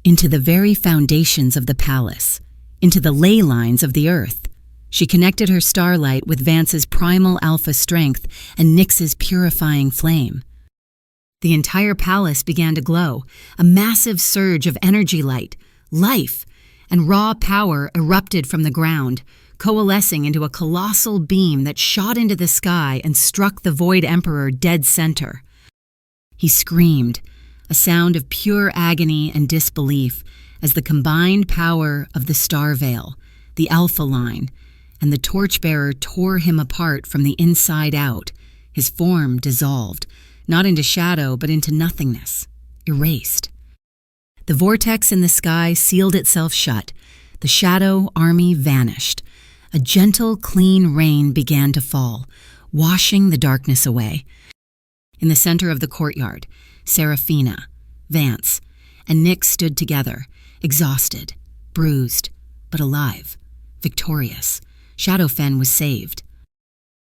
into the very foundations of the palace, into the ley lines of the earth. She connected her starlight with Vance's primal alpha strength and Nyx's purifying flame. The entire palace began to glow, a massive surge of energy light, life, and raw power erupted from the ground, coalescing into a colossal beam that shot into the sky and struck the Void Emperor dead center. He screamed, a sound of pure agony and disbelief, as the combined power of the Star Veil, the Alpha Line, and the Torchbearer tore him apart from the inside out. His form dissolved, not into shadow but into nothingness, erased. The vortex in the sky sealed itself shut. The shadow army vanished. A gentle, clean rain began to fall, washing the darkness away. In the center of the courtyard, Seraphina, Vance, and Nyx stood together, exhausted, bruised, but alive, victorious. Shadowfen was saved.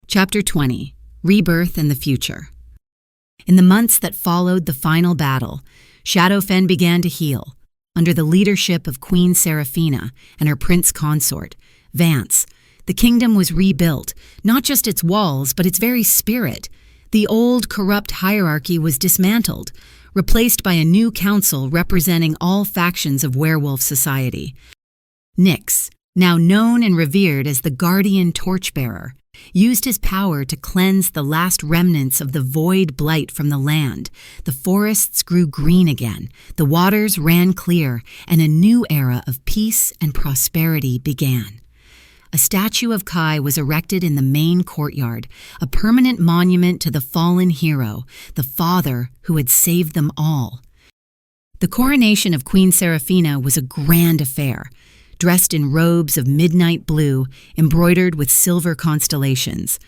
Chapter 20, Rebirth and the Future. In the months that followed the final battle, Shadowfen began to heal, under the leadership of Queen Seraphina and her prince consort, Vance. The kingdom was rebuilt, not just its walls, but its very spirit. The old, corrupt hierarchy was dismantled, replaced by a new council representing all factions of werewolf society. Nyx, now known and revered as the Guardian Torchbearer, used his power to cleanse the last remnants of the void blight from the land. The forests grew green again, the waters ran clear, and a new era of peace and prosperity began. A statue of Kai was erected in the main courtyard, a permanent monument to the fallen hero, the father who had saved them all. The coronation of Queen Seraphina was a grand affair, dressed in robes of midnight blue, embroidered with silver constellations.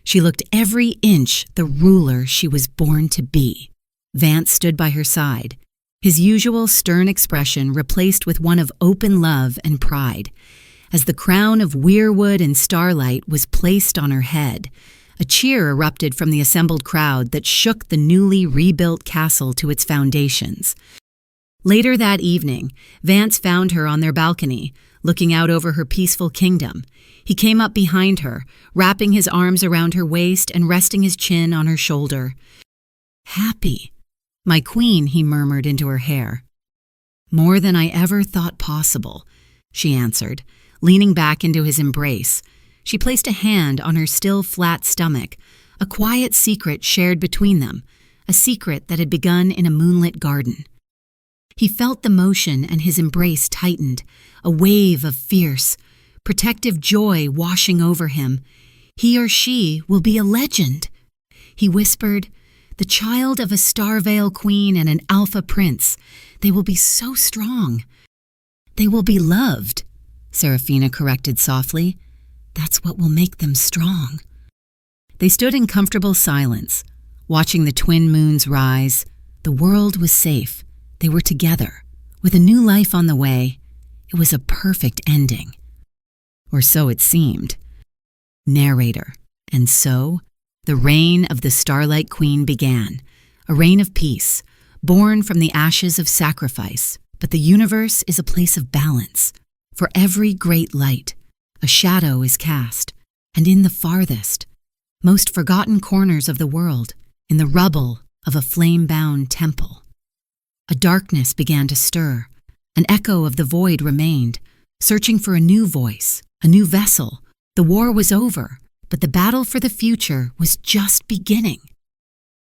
She looked every inch the ruler she was born to be. Vance stood by her side, his usual stern expression replaced with one of open love and pride. As the crown of weirwood and starlight was placed on her head, a cheer erupted from the assembled crowd that shook the newly rebuilt castle to its foundations. Later that evening, Vance found her on their balcony, looking out over her peaceful kingdom. He came up behind her, wrapping his arms around her waist and resting his chin on her shoulder. "Happy, my queen," he murmured into her hair. "More than I ever thought possible," she answered, leaning back into his embrace. She placed a hand on her still flat stomach, a quiet secret shared between them, a secret that had begun in a moonlit garden. He felt the motion and his embrace tightened, a wave of fierce, protective joy washing over him. He or she will be a legend. He whispered, "The child of a Starvale queen and an alpha prince. They will be so strong. They will be loved," Seraphina corrected softly. "That's what will make them strong." They stood in comfortable silence, watching the twin moons rise. The world was safe. They were together, with a new life on the way. It was a perfect ending. Or so it seemed. Narrator. And so, the reign of the Starlight Queen began, a reign of peace, born from the ashes of sacrifice. But the universe is a place of balance. For every great light, a shadow is cast, and in the farthest, most forgotten corners of the world, in the rubble of a flame-bound temple, a darkness began to stir. An echo of the void remained, searching for a new voice, a new vessel. The war was over. But the battle for the future was just beginning.